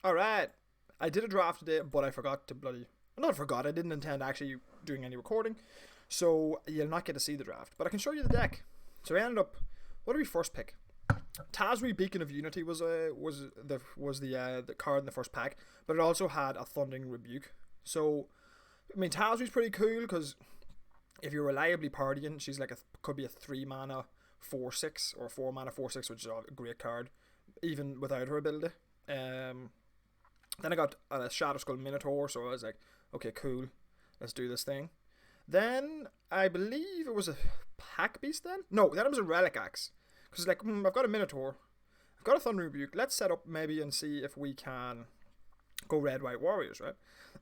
Alright. I did a draft today, but I forgot to bloody. Not forgot, I didn't intend actually doing any recording. So you'll not get to see the draft. But I can show you the deck. So we ended up. What did we first pick? Tazri Beacon of Unity was the card in the first pack, but it also had a Thundering Rebuke. So I mean, Tazri's pretty cool because if you're reliably partying, she's like could be a 3 mana 4/6 or 4 mana 4/6, which is a great card, even without her ability. Then I got a Shadow Skull Minotaur, so I was like, okay, cool, let's do this thing. Then I believe it was a Pack Beast. Then it was a Relic Axe, because like I've got a Minotaur, I've got a Thunder Rebuke. Let's set up maybe and see if we can go red white warriors, right?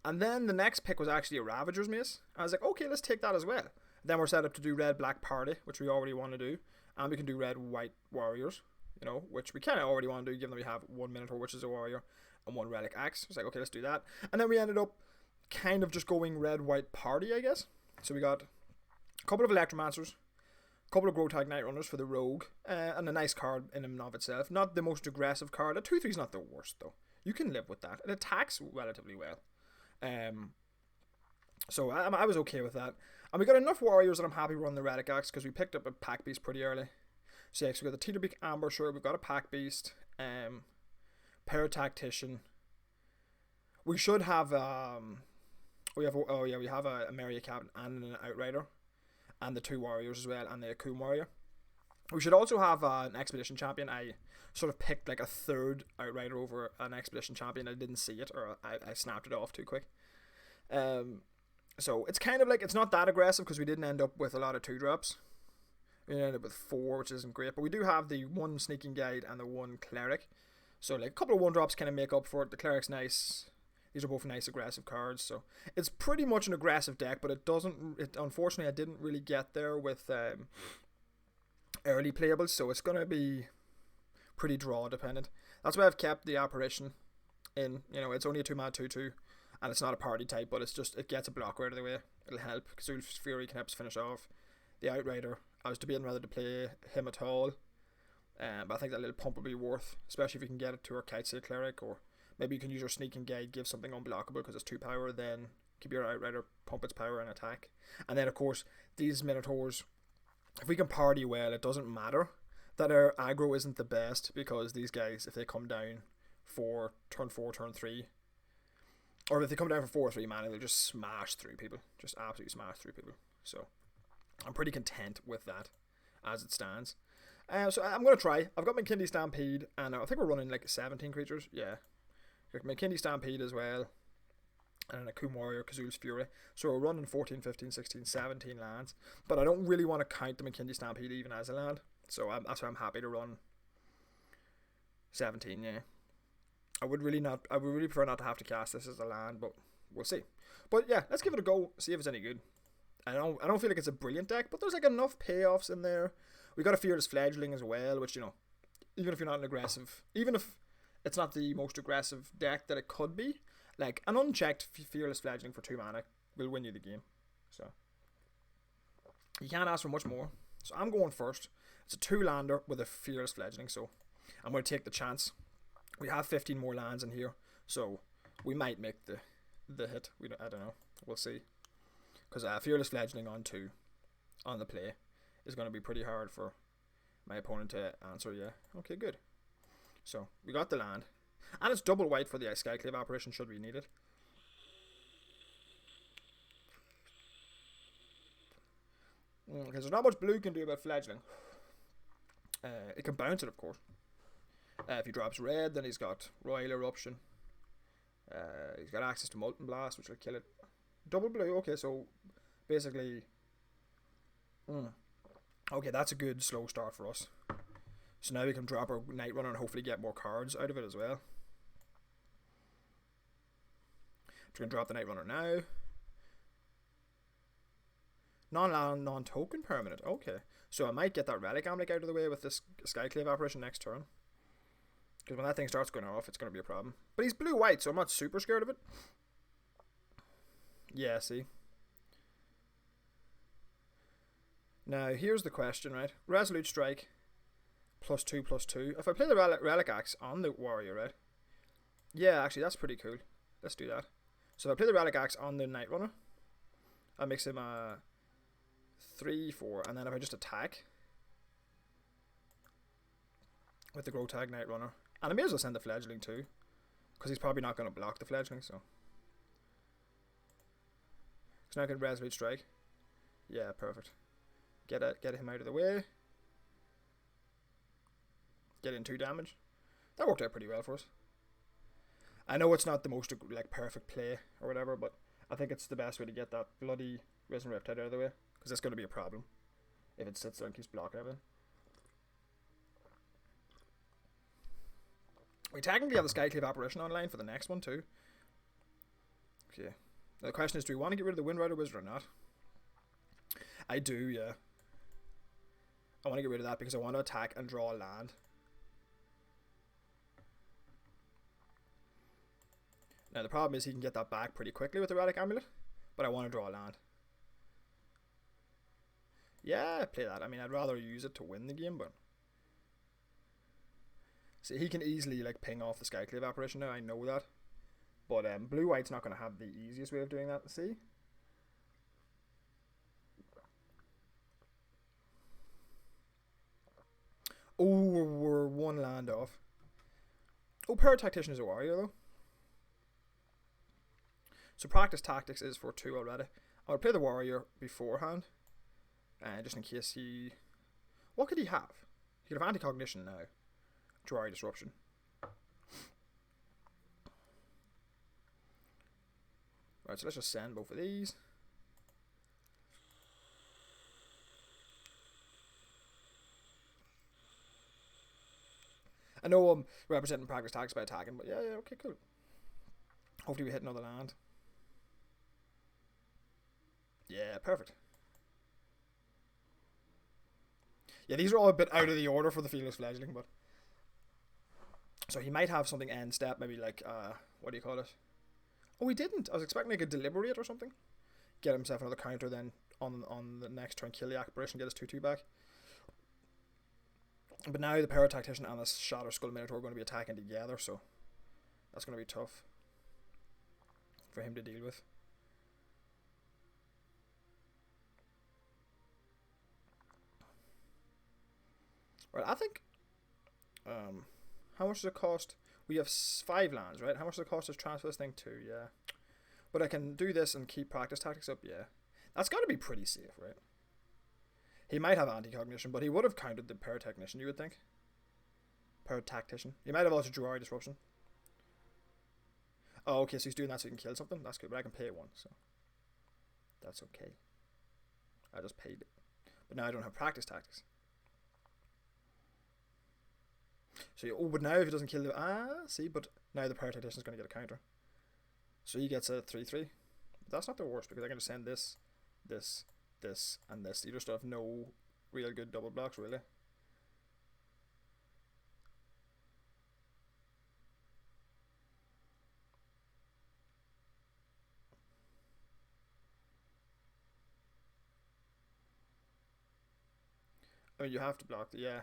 And then the next pick was actually a Ravager's Mace. I was like, okay, let's take that as well. Then we're set up to do red black party, which we already want to do, and we can do red white warriors, which we kind of already want to do, given that we have one Minotaur, which is a warrior, and one Relic Axe. I was like, okay, let's do that. And then we ended up kind of just going red white party, I guess. So we got a couple of Electromancers, a couple of Grotag Night Runners for the rogue, and a nice card in and of itself. Not the most aggressive card. A 2/3 is not the worst though. You can live with that. It attacks relatively well. So I was okay with that. And we got enough warriors that I'm happy running the Relic Axe because we picked up a Pack Beast pretty early. So yeah, so we got the Teeterbeak Ambusher, we've got a Pack Beast, Paratactician. We should have we have a Maria Captain and an Outrider, and the 2 warriors as well, and the Akun Warrior. We should also have an Expedition Champion. I sort of picked like a third Outrider over an Expedition Champion. I didn't see it, or I snapped it off too quick. So it's kind of like, it's not that aggressive because we didn't end up with a lot of 2-drops. We ended up with 4, which isn't great, but we do have the 1 Sneaking Guide and the 1 Cleric. So like a couple of 1-drops kind of make up for it. The Cleric's nice. These are both nice aggressive cards, so it's pretty much an aggressive deck, but unfortunately I didn't really get there with early playables, so it's going to be pretty draw dependent. That's why I've kept the Apparition in. It's only a 2-mana 2/2, and it's not a party type, but it gets a block right out of the way. It'll help. Cthulhu's Fury can help us finish off. The Outrider, I was debating whether to play him at all, but I think that little pump will be worth, especially if you can get it to our Kitesay Cleric, or maybe you can use your Sneaking Guide, give something unblockable because it's 2 power, then keep your Outrider, pump its power and attack. And then of course these Minotaurs, if we can party well, it doesn't matter that our aggro isn't the best, because these guys, if they come down for turn 4, turn 3, or if they come down for 4 or 3 mana, they'll just smash through people. Just absolutely smash through people. So I'm pretty content with that as it stands. So I'm going to try. I've got McKinley Stampede, and I think we're running like 17 creatures. Yeah. McKinley Stampede as well, and a Akun Warrior, Kazul's Fury. So we're running 14, 15, 16, 17 lands, but I don't really want to count the McKinley Stampede even as a land, so that's why I'm happy to run 17. Yeah, I would really prefer not to have to cast this as a land, but we'll see. But yeah, let's give it a go, see if it's any good. I don't feel like it's a brilliant deck, but there's like enough payoffs in there. We got a Fearless Fledgling as well, which, even if you're not an aggressive, even if it's not the most aggressive deck that it could be, like an unchecked Fearless Fledgling for 2 mana will win you the game. So you can't ask for much more. So I'm going first. It's a 2-lander with a Fearless Fledgling, so I'm going to take the chance. We have 15 more lands in here, so we might make the hit. I don't know. We'll see. Because Fearless Fledgling on the play is going to be pretty hard for my opponent to answer. Yeah. Okay, good. So we got the land, and it's double white for the Skyclave Apparition should we need it. Because there's not much blue can do about Fledgling. It can bounce it, of course. If he drops red, then he's got Royal Eruption. He's got access to Molten Blast, which will kill it. Double blue, okay, so basically... Okay, that's a good slow start for us. So now we can drop our Night Runner and hopefully get more cards out of it as well. We're going to drop the Night Runner now. Non-land, non-token permanent. Okay. So I might get that Relic Amulet out of the way with this Skyclave Apparition next turn. Because when that thing starts going off, it's going to be a problem. But he's blue-white, so I'm not super scared of it. Yeah, see. Now, here's the question, right? Resolute Strike. +2/+2. If I play the Relic Axe on the warrior, right? Yeah, actually, that's pretty cool. Let's do that. So if I play the Relic Axe on the Night Runner, that makes him a 3/4, and then if I just attack with the Grotag Night Runner, and I may as well send the Fledgling too, because he's probably not going to block the Fledgling, so. He's not going to Resolute Strike. Yeah, perfect. Get him out of the way. Get in 2 damage. That worked out pretty well for us. I know it's not the most like perfect play or whatever, but I think it's the best way to get that bloody Risen Riptide out of the way, because it's going to be a problem if it sits there and keeps blocking everything. We technically have the Skyclave Apparition online for the next one too. Okay. Now the question is, do we want to get rid of the Windrider Wizard or not? I do, yeah. I want to get rid of that because I want to attack and draw land. Now the problem is he can get that back pretty quickly with the Relic Amulet, but I want to draw land. Yeah, play that. I mean, I'd rather use it to win the game, but see, he can easily like ping off the Skyclave Apparition now. I know that, but blue-white's not going to have the easiest way of doing that. See. Oh, we're 1 land off. Oh, Paratactician is a warrior though. So practice tactics is for 2 already. I would play the warrior beforehand, just in case he. What could he have? He could have anti-cognition now. Dry disruption. Right, so let's just send both of these. I know I'm representing practice tactics by attacking, but yeah, okay, cool. Hopefully we hit another land. Yeah, perfect. Yeah, these are all a bit out of the order for the Felix Fledgling, but. So he might have something end step, maybe like, what do you call it? Oh, he didn't. I was expecting like a Deliberate or something. Get himself another counter, then on the next turn kill the Apparition, get his 2/2 back. But now the Paratactician and the Shadow Skull Minotaur are going to be attacking together, so that's going to be tough for him to deal with. Right, I think. How much does it cost? We have 5 lands, right? How much does it cost to transfer this thing to? Yeah. But I can do this and keep practice tactics up, yeah. That's got to be pretty safe, right? He might have anti-cognition, but he would have countered the Paratactician, you would think. Paratactician. He might have also Druid Disruption. Oh, okay, so he's doing that so he can kill something? That's good, but I can pay 1, so. That's okay. I just paid it. But now I don't have practice tactics. So, but now if he doesn't kill the... see, but now the Paratactician is going to get a counter. So he gets a 3/3. But that's not the worst, because I can just send this, this, and this. You just have no real good double blocks, really. I mean, you have to block. Yeah.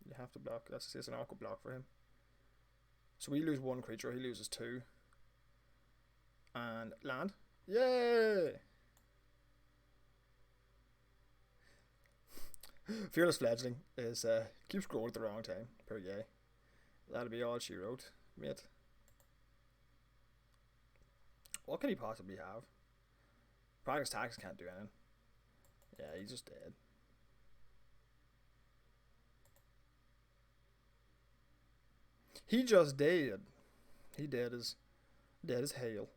You have to block. It's an awkward block for him. So we lose 1 creature. He loses 2. And land. Yay! Fearless Fledgling is keeps growing at the wrong time. Per yay. That'll be all she wrote, mate. What can he possibly have? Practice Tactics can't do anything. Yeah, he's just dead. He just dead. He dead as hail.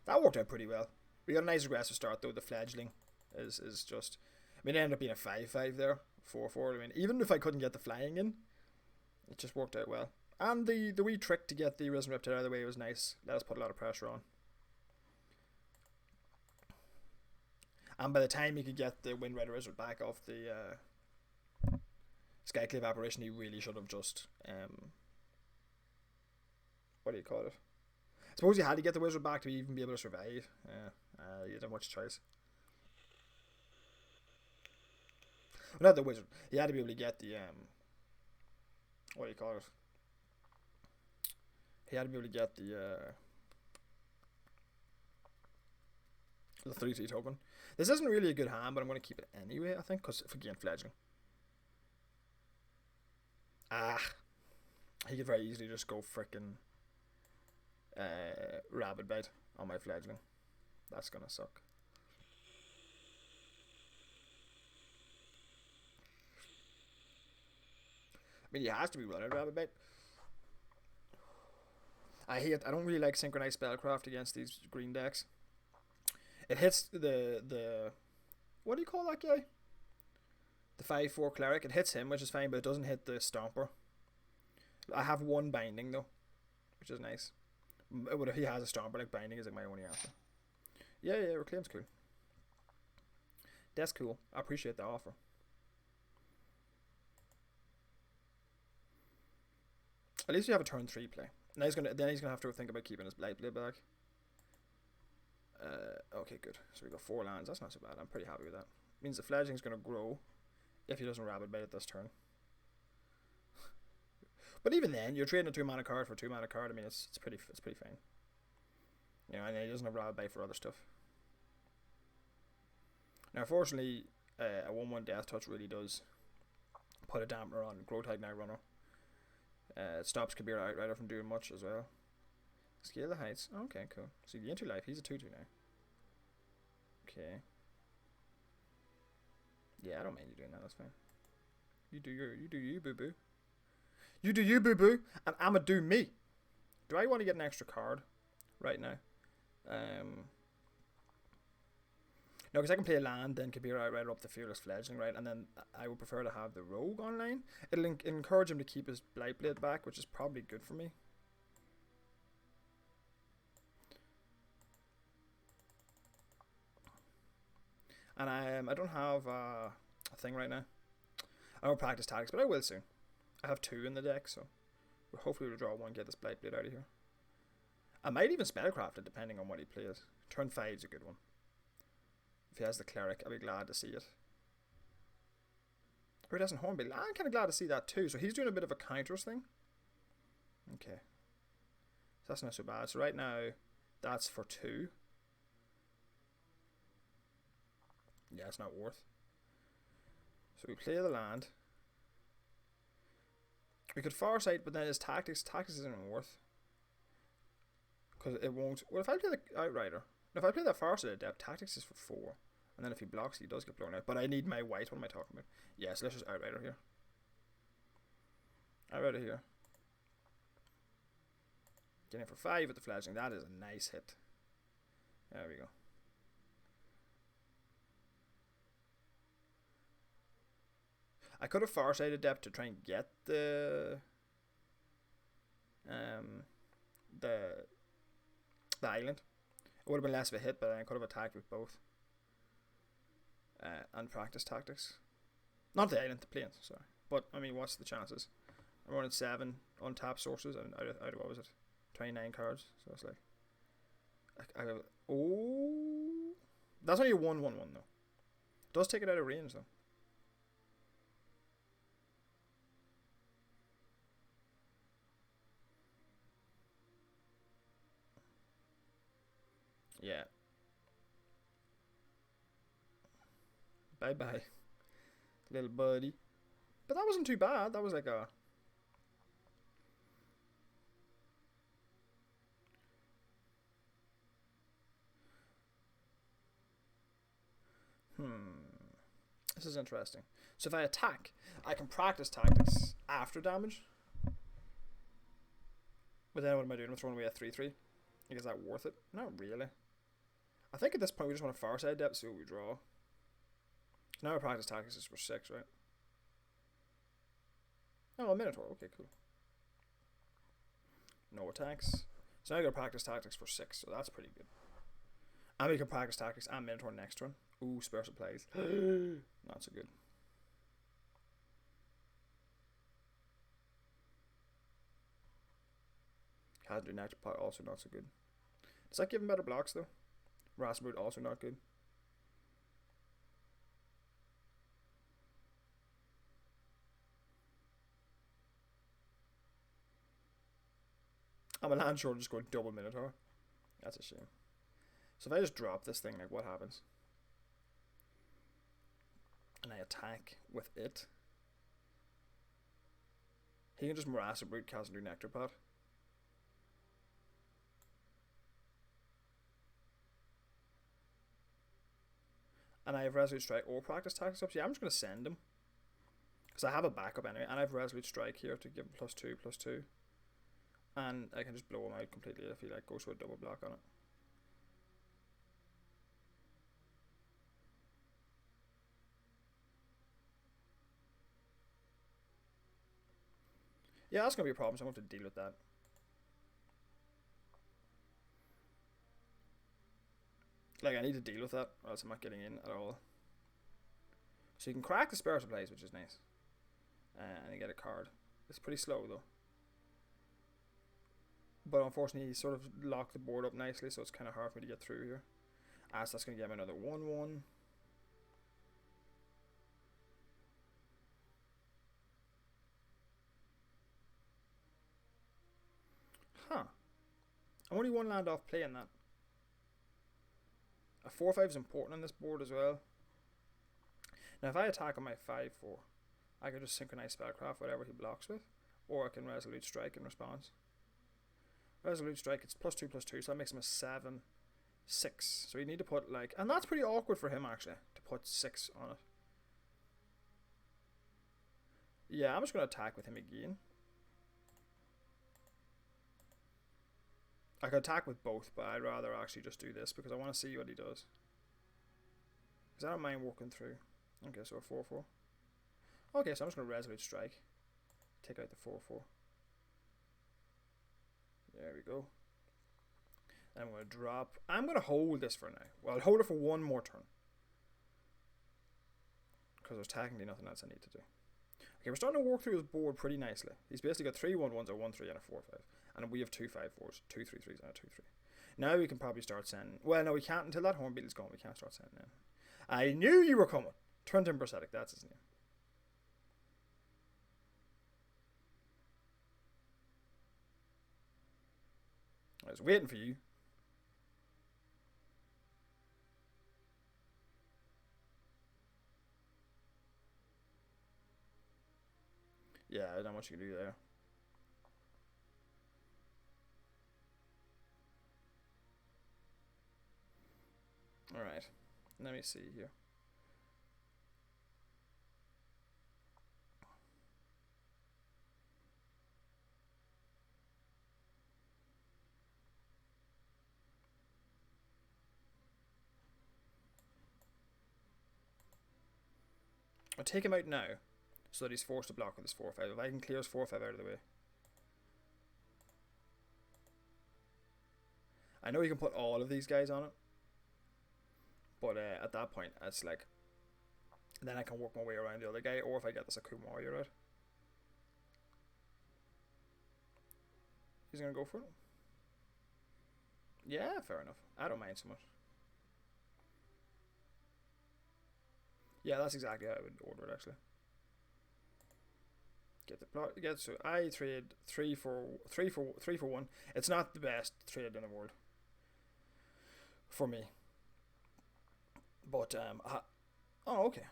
That worked out pretty well. We got a nice aggressive start though. The Fledgling is just. I mean, it ended up being a 5/5 there, 4/4. I mean, even if I couldn't get the flying in, it just worked out well. And the wee trick to get the Risen Riptide out of the way was nice. Let us put a lot of pressure on. And by the time he could get the Windrider Wizard back off the Skyclave Apparition, he really should have just what do you call it? I suppose you had to get the wizard back to even be able to survive. You didn't have much choice. Well, not the wizard. You had to be able to get the what do you call it? He had to be able to get the 3-3 token. This isn't really a good hand, but I'm going to keep it anyway, I think, because if again fledgling. He could very easily just go frickin' rabbit bait on my fledgling. That's gonna suck. I mean, he has to be running rabbit bait. I don't really like synchronized spellcraft against these green decks. It hits the what do you call that guy? The 5/4 cleric. It hits him, which is fine, but it doesn't hit the stomper. I have one binding though, which is nice. But if he has a stomper, like binding is like my only answer. Yeah, reclaim's cool. That's cool. I appreciate the offer. At least you have a turn 3 play. Now he's gonna have to think about keeping his Blightblade back. Okay, good. So we got 4 lands. That's not so bad. I'm pretty happy with that. Means the fledgling's gonna grow if he doesn't rabbit bait it this turn. But even then, you're trading a 2-mana card for a 2-mana card. I mean, it's pretty fine. You know, and he doesn't have rabbit bait for other stuff. Now, unfortunately, a 1/1 Death Touch really does put a dampener on Growtag Night Runner. It stops Kabir Outrider from doing much as well. Scale the Heights. Okay, cool. So the into life, he's a 2/2 now. Okay. Yeah, I don't mind you doing that. That's fine. You do you, boo boo. You do you, boo boo, and I'ma do me. Do I want to get an extra card right now? No, because I can play a land, then Kabir Outrider up the Fearless Fledgling, right? And then I would prefer to have the Rogue online. It'll encourage him to keep his Blightblade back, which is probably good for me. And I don't have a thing right now. I don't practice tactics, but I will soon. I have 2 in the deck, so hopefully we'll draw 1, get this Blightblade out of here. I might even spellcraft it depending on what he plays. Turn 5 is a good one. If he has the cleric, I'll be glad to see it. Or he doesn't Hornbill. I'm kind of glad to see that too. So he's doing a bit of a counters thing. Okay. So that's not so bad. So right now, that's for 2. Yeah, it's not worth. So we play the land. We could Farsight, but then his tactics isn't worth. Because it won't. Well, if I play the Outrider. If I play that Farsight Adept, tactics is for 4. And then if he blocks, he does get blown out. But I need my white. What am I talking about? Yeah, so let's just Outrider here. Outrider here. Getting for 5 with the fledgling. That is a nice hit. There we go. I could have Farsight Adept to try and get the island. It would have been less of a hit, but I could have attacked with both. And practice tactics. Not the island, the plains, sorry. But, I mean, what's the chances? I'm running 7 untapped sources and out of what was it? 29 cards. So it's like... oh... That's only a 1/1/1 though. It does take it out of range though. Yeah. Bye bye, little buddy. But that wasn't too bad. That was like a... This is interesting. So if I attack, I can practice tactics after damage. But then what am I doing? I'm throwing away a 3/3. Is that worth it? Not really. I think at this point we just want to Farsight Adept, see what we draw. So now our practice tactics is for 6, right? Oh, a Minotaur. Okay, cool. No attacks. So now I got to practice tactics for 6, so that's pretty good. And we can practice tactics and Minotaur next turn. Ooh, spare supplies. Not so good. Can't do Nectar Pot, also not so good. Does that give him better blocks though? Rasmussen also not good. And my land short just go double Minotaur. That's a shame. So if I just drop this thing, like, what happens? And I attack with it. He can just morass a brute cast and do Nectar Pot. And I have Resolute Strike or Practice Tactics up. So yeah, I'm just going to send him. Because I have a backup anyway. And I have Resolute Strike here to give him +2/+2. And I can just blow him out completely if he like goes to a double block on it. Yeah, that's going to be a problem, so I'm going to have to deal with that. Like, I need to deal with that, or else I'm not getting in at all. So you can crack the Spiritual Blaze, which is nice. And you get a card. It's pretty slow, though. But unfortunately, he sort of locked the board up nicely, so it's kind of hard for me to get through here. So that's going to give me another 1/1. Huh. I'm only one land off playing that. A 4/5 is important on this board as well. Now if I attack on my 5/4, I can just synchronize Spellcraft whatever he blocks with, or I can Resolute Strike in response. Resolute Strike, it's +2/+2, so that makes him a 7/6. So you need to put like, and that's pretty awkward for him actually, to put 6 on it. Yeah, I'm just going to attack with him again. I could attack with both, but I'd rather actually just do this because I want to see what he does. Because I don't mind walking through. Okay, so a 4/4. Okay, so I'm just going to Resolute Strike. Take out the 4/4. There we go. I'm going to drop. I'm going to hold this for now. Well, I'll hold it for one more turn. Because there's technically nothing else I need to do. Okay, we're starting to walk through his board pretty nicely. He's basically got 3 1/1s, a 1/3, and a 4/5. And we have 2 5/4s, 2 3/3s, and a 2/3. Now we can probably start sending. Well, no, we can't until that Hornbeetle's gone. We can't start sending in. I knew you were coming. Turntim Prosthetic, that's his name. I was waiting for you. Yeah, there's not much you can do there. Alright, let me see here. I'll take him out now, so that he's forced to block with his 4/5. If I can clear his 4/5 out of the way. I know you can put all of these guys on it. But at that point, it's like, then I can work my way around the other guy, or if I get this Akuma Warrior out. He's going to go for it. Yeah, fair enough. I don't mind so much. Yeah, that's exactly how I would order it, actually. Get the plot. So I trade 3 for 1. It's not the best trade in the world for me. But oh, okay.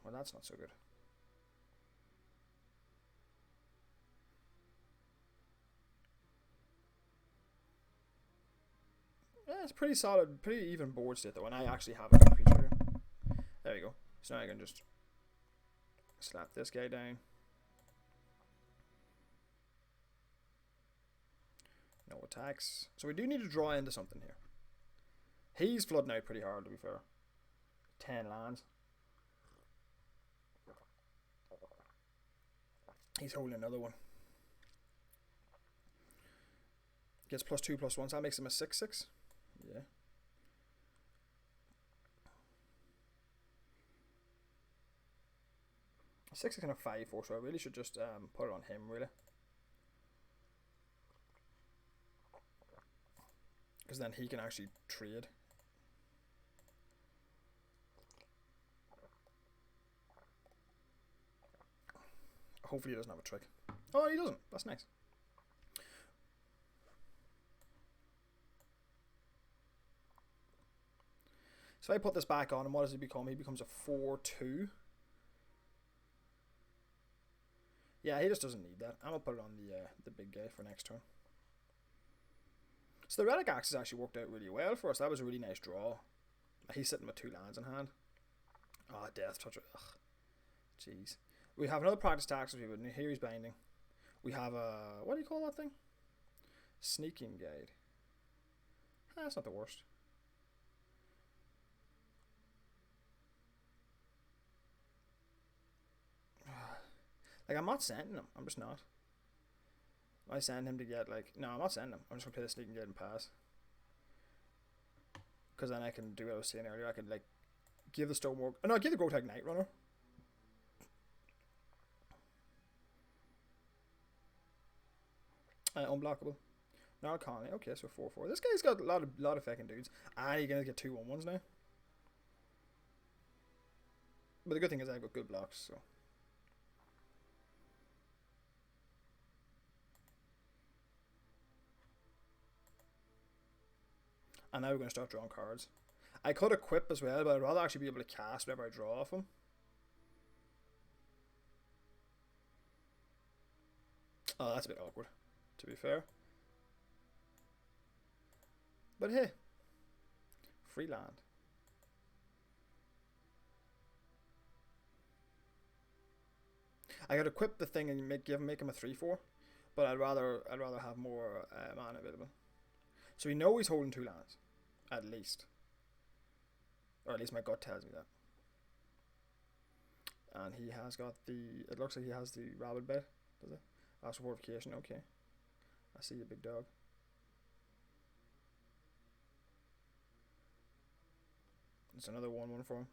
Well, that's not so good. Yeah, it's pretty solid, pretty even board state though, and I actually have a good creature here. There you go. So now I can just slap this guy down. No attacks. So we do need to draw into something here. He's flooding out pretty hard, to be fair. 10 lands. He's holding another one. Gets +2/+1, so that makes him a 6/6. Yeah. A 6 is kind of 5/4, so I really should just put it on him, really. Because then he can actually trade. Hopefully he doesn't have a trick. Oh, he doesn't. That's nice. So if I put this back on, and what does he become? He becomes a 4-2. Yeah, he just doesn't need that. I'm going to put it on the big guy for next turn. So the Relic Axe has actually worked out really well for us. That was a really nice draw. He's sitting with 2 lands in hand. Ah, Death Toucher. Ugh. Jeez. We have another practice tax if we would. Here he's binding. We have a... What do you call that thing? Sneaking Guide. That's not the worst. Like, I'm not sending him. I'm just not. I send him to get, like... No, I'm not sending him. I'm just going to play the Sneaking Guide and pass. Because then I can do what I was saying earlier. I could, like, give the Stonework... Oh, no, give the Grotag Night Runner. Unblockable. Not Conley. Okay, so 4-4. This guy's got a lot of fucking dudes. And you're going to get 2 1-1s now. But the good thing is I've got good blocks, so... And now we're going to start drawing cards. I could equip as well, but I'd rather actually be able to cast whenever I draw off him. Oh, that's a bit awkward, to be fair. But hey, free land. I could equip the thing and make him a 3-4, but I'd rather have more mana available. So we know he's holding 2 lands, at least, or at least my gut tells me that. And he has got the. It looks like he has the Rabbit Bet, does it? Ask for Fortification. Okay, I see you, big dog. It's another 1-1 for him.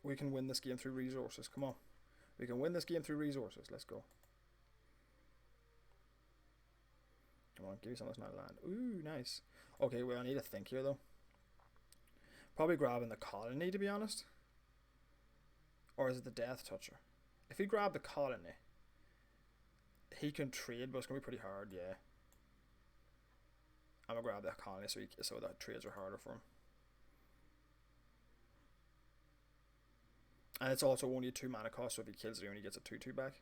We can win this game through resources. Come on. We can win this game through resources. Let's go. Come on, give me something that's not land. Ooh, nice. Okay, well, I need to think here, though. Probably grabbing the Colony, to be honest. Or is it the Death Toucher? If he grab the Colony, he can trade, but it's going to be pretty hard, yeah. I'm going to grab that Colony so that trades are harder for him. And it's also only a 2 mana cost, so if he kills it, he only gets a 2-2 back.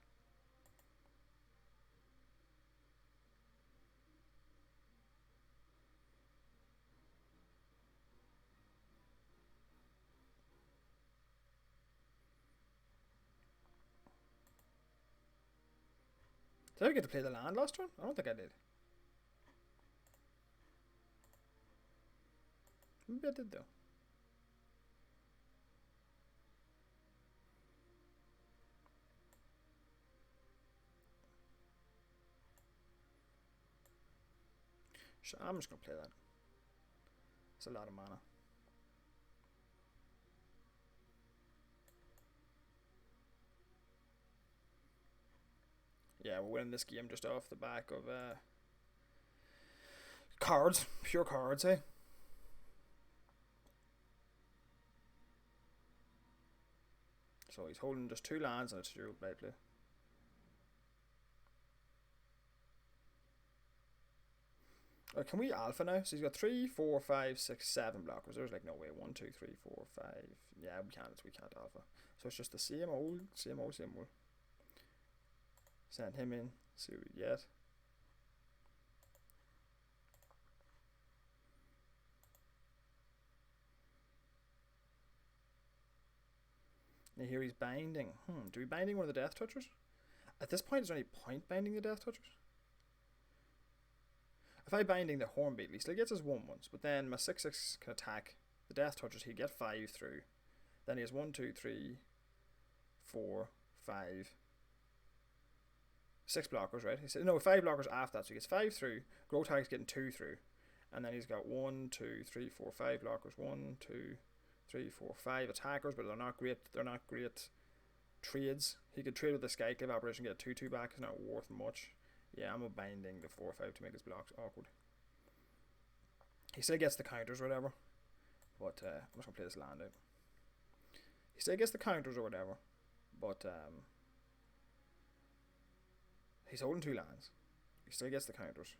Did I ever get to play the land last turn? I don't think I did. Maybe I did, though. So I'm just going to play that. It's a lot of mana. Yeah, we're winning this game just off the back of cards. Pure cards, eh? So he's holding just 2 lands and a 2 blade play. Can we alpha now? So he's got 3, 4, 5, 6, 7 blockers. There's like no way. 1, 2, 3, 4, 5. Yeah, we can't alpha. So it's just the same old. Send him in. See what we get. Now here he's binding. Do we binding one of the Death Touchers? At this point, is there any point binding the Death Touchers? If I binding the Hornbeat, he still gets his 1/1s, but then my 6/6 can attack the Death Touchers. He get 5 through. Then he has 1, 2, 3, 4, 5, 6 blockers, right? He said no, 5 blockers after that, so he gets 5 through. Grotag's getting 2 through, and then he's got 1, 2, 3, 4, 5 blockers. 1, 2, 3, 4, 5 attackers, but they're not great. They're not great trades. He could trade with the Skyclave Apparition, get a 2/2 back. It's not worth much. Yeah, I'm binding the 4/5 to make his blocks awkward. He still gets the counters or whatever, but I'm just gonna play this land out. He still gets the counters or whatever, but he's holding 2 lands. He still gets the counters.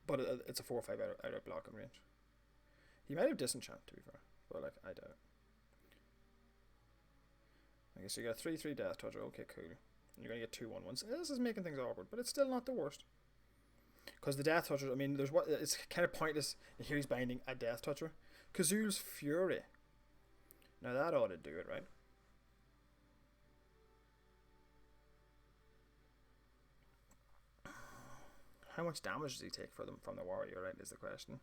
But it's a 4/5 out of blocking range. He might have disenchant, to be fair, but like I doubt it. I guess you got 3/3 Death Toucher. Okay, cool. And you're gonna get 2/1/1s. This is making things awkward, but it's still not the worst. Because the Death Toucher, I mean, there's what it's kind of pointless. Here he's binding a Death Toucher. Kazul's Fury. Now that ought to do it, right? How much damage does he take from the warrior, right, is the question.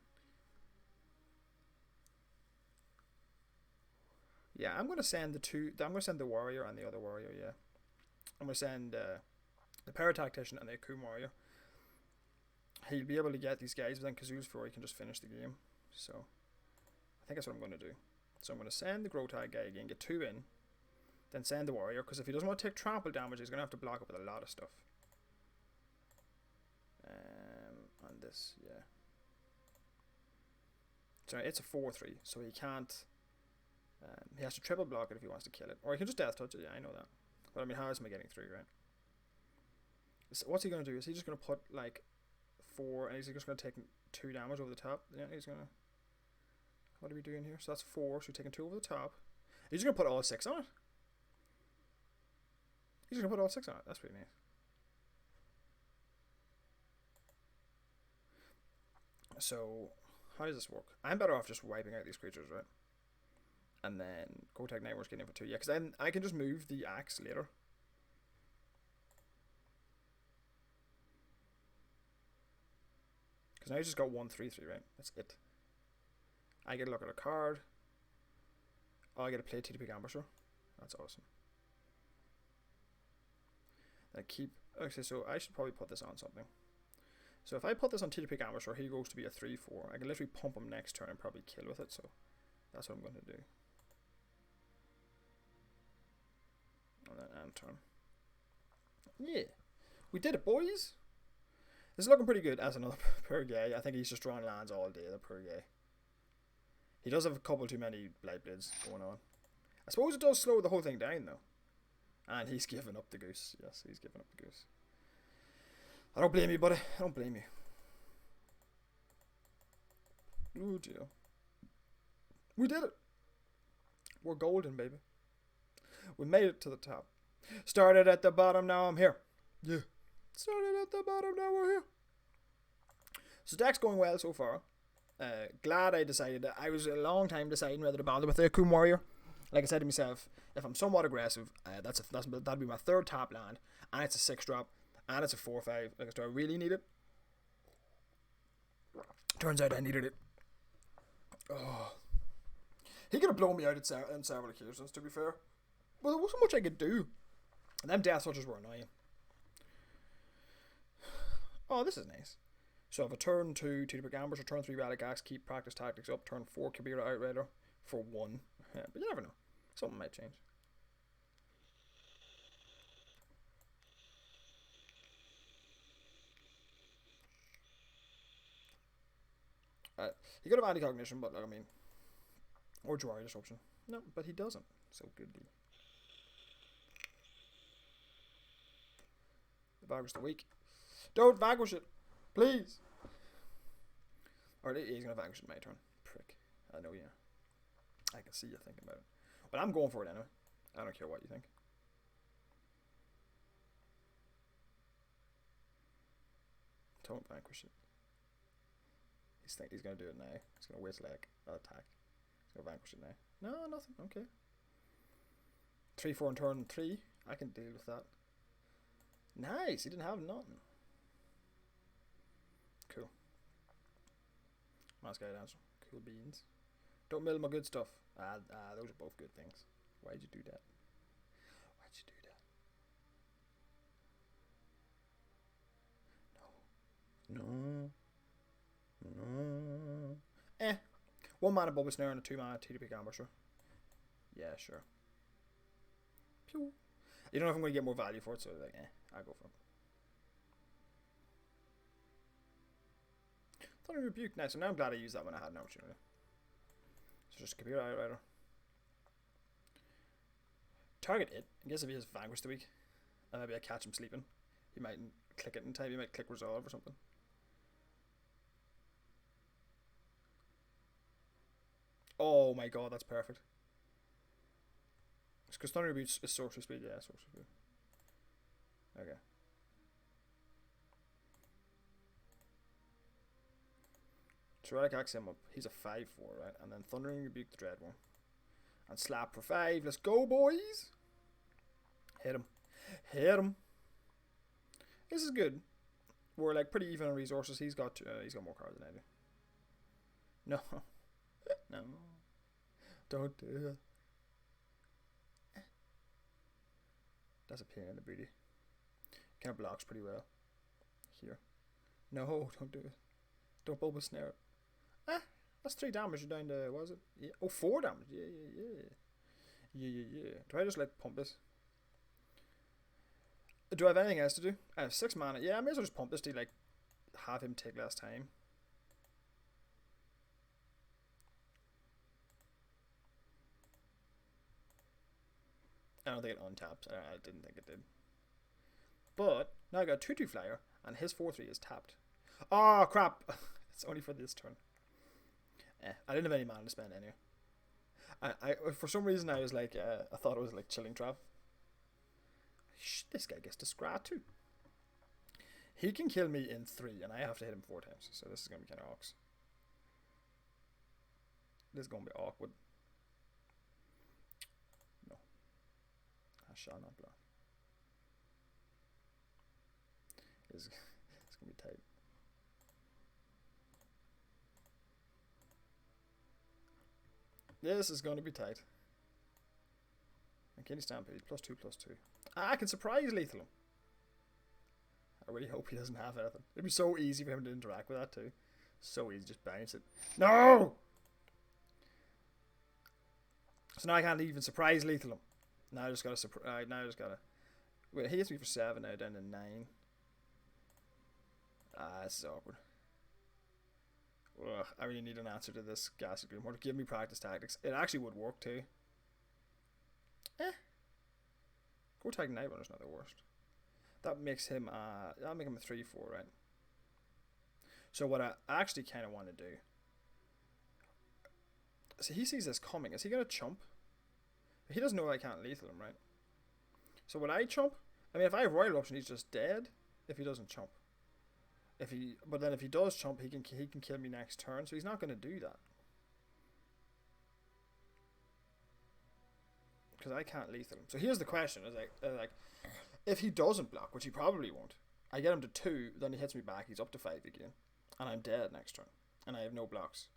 Yeah, I'm going to send I'm going to send the warrior and the other warrior, yeah. I'm going to send the Paratactician and the Akuma warrior. He'll be able to get these guys, but then Kazoo's Fury can just finish the game. So, I think that's what I'm going to do. So I'm going to send the Grotag guy again, get 2 in, then send the warrior, because if he doesn't want to take trample damage, he's going to have to block up with a lot of stuff. On this, yeah. So it's a 4/3, so he can't. He has to triple block it if he wants to kill it, or he can just death touch it. Yeah, I know that. But I mean, how is he getting through, right? So what's he gonna do? Is he just gonna put like 4, and he's just gonna take 2 damage over the top? Yeah, he's gonna. What are we doing here? So that's 4. So we're taking 2 over the top. He's just gonna put all 6 on it. He's just gonna put all 6 on it. That's pretty nice. So, how does this work? I'm better off just wiping out these creatures, right? And then Grotag Nightmare's getting in for 2. Yeah, because then I can just move the axe later. Because now he's just got 1/3/3, right? That's it. I get to look at a card. Oh, I get to play TDP Ambusher. That's awesome. I keep. Okay, so I should probably put this on something. So if I put this on TDP Ambusher, he goes to be a 3/4. I can literally pump him next turn and probably kill with it, so that's what I'm going to do. And then end turn. Yeah. We did it, boys! This is looking pretty good as another poor guy. I think he's just drawing lands all day, the poor guy. He does have a couple too many Blight Blades going on. I suppose it does slow the whole thing down, though. And he's giving up the goose. Yes, he's giving up the goose. I don't blame you, buddy. I don't blame you. Ooh, dear. We did it. We're golden, baby. We made it to the top. Started at the bottom, now I'm here. Yeah. Started at the bottom, now we're here. So deck's going well so far. Glad I decided that. I was a long time deciding whether to bother with the Akuma Warrior. Like I said to myself, if I'm somewhat aggressive, that'd be my 3rd top land, and it's a 6-drop. And it's a 4/5. Like, do I really need it? Turns out I needed it. Oh. He could have blown me out in several occasions, to be fair. But there wasn't much I could do. And them Death Touchers were annoying. Oh, this is nice. So I have a turn 2 TDP Ambusher, turn 3 Relic Axe, keep Practice Tactics up, turn 4 Kabira Outrider for 1. Yeah, but you never know. Something might change. He could have anti-cognition, but like, I mean, or Jawari Disruption. No, but he doesn't. So goodly. Vanquish the weak. Don't vanquish it, please. Or he's gonna vanquish it my turn. Prick. I know you. I can see you thinking about it. But I'm going for it anyway. I don't care what you think. Don't vanquish it. He's going to do it now. He's going to wait till I attack. He's going to vanquish it now. No, nothing. Okay. 3/4 and turn 3. I can deal with that. Nice. He didn't have nothing. Cool. Mask Guy Dancer. Cool beans. Don't mill my good stuff. Those are both good things. Why'd you do that? Why'd you do that? No. No. 1 mana Bulbous Snare and a 2 mana TDP Ambusher. Yeah, sure. Pew. You don't know if I'm going to get more value for it, so like, I'll go for it. Thunder Rebuke. Nice. So now I'm glad I used that when I had an opportunity. So just Kabira Outrider. target it. I guess if he has Vanquish the week, and maybe I catch him sleeping, he mightn't click it in time. He might click Resolve or something. Oh my god, that's perfect. It's because Thunder Reboot is Sorcery Speed. Yeah, Sorcery Speed. Okay. Tyrannic Axe him up. He's a 5-4, right? And then Thundering Rebuke the Dread one. And slap for 5. Let's go, boys! Hit him. Hit him. This is good. We're like pretty even on resources. He's got more cards than I do. No. No. Don't do it. That's a pain in the booty. Kind of blocks pretty well. Here. No, don't do it. Don't bulbous snare it. That's 3 damage. You're down to, what is it? Yeah. Oh, 4 damage. Yeah. Do I just like pump this? Do I have anything else to do? I have 6 mana. Yeah, I may as well just pump this to like have him take less time. I don't think it untaps. I didn't think it did. But now I got a 2/2 flyer, and his 4/3 is tapped. Oh crap! It's only for this turn. I didn't have any mana to spend anyway. I for some reason I was like I thought it was like Chilling Trap. This guy gets to scratch too. He can kill me in 3, and I have to hit him 4 times. So this is gonna be kind of awkward. This is gonna be awkward. No, I shall not block. It's gonna be tight. This is going to be tight. And can he stampede? +2/+2. I can surprise lethal him. I really hope he doesn't have anything. It'd be so easy for him to interact with that too. So easy, just bounce it. No! So now I can't even surprise lethal him. Now I just gotta surprise. Now I just gotta. Wait, he hits me for 7 now, down to 9. This is awkward. Ugh, I really need an answer to this Ghastly Gloomhorn. Give me practice tactics. It actually would work too. Go Tag Night Runner's not the worst. That makes him that'll make him a 3/4, right? So what I actually kind of want to do. So he sees this coming. Is he gonna chump? He doesn't know I can't lethal him, right? So when I chump, I mean, if I have Royal Option, he's just dead. If he doesn't chump. But then if he does chump, he can kill me next turn. So he's not going to do that because I can't lethal him. So here's the question: is like, if he doesn't block, which he probably won't, I get him to 2, then he hits me back. He's up to 5 again, and I'm dead next turn, and I have no blocks,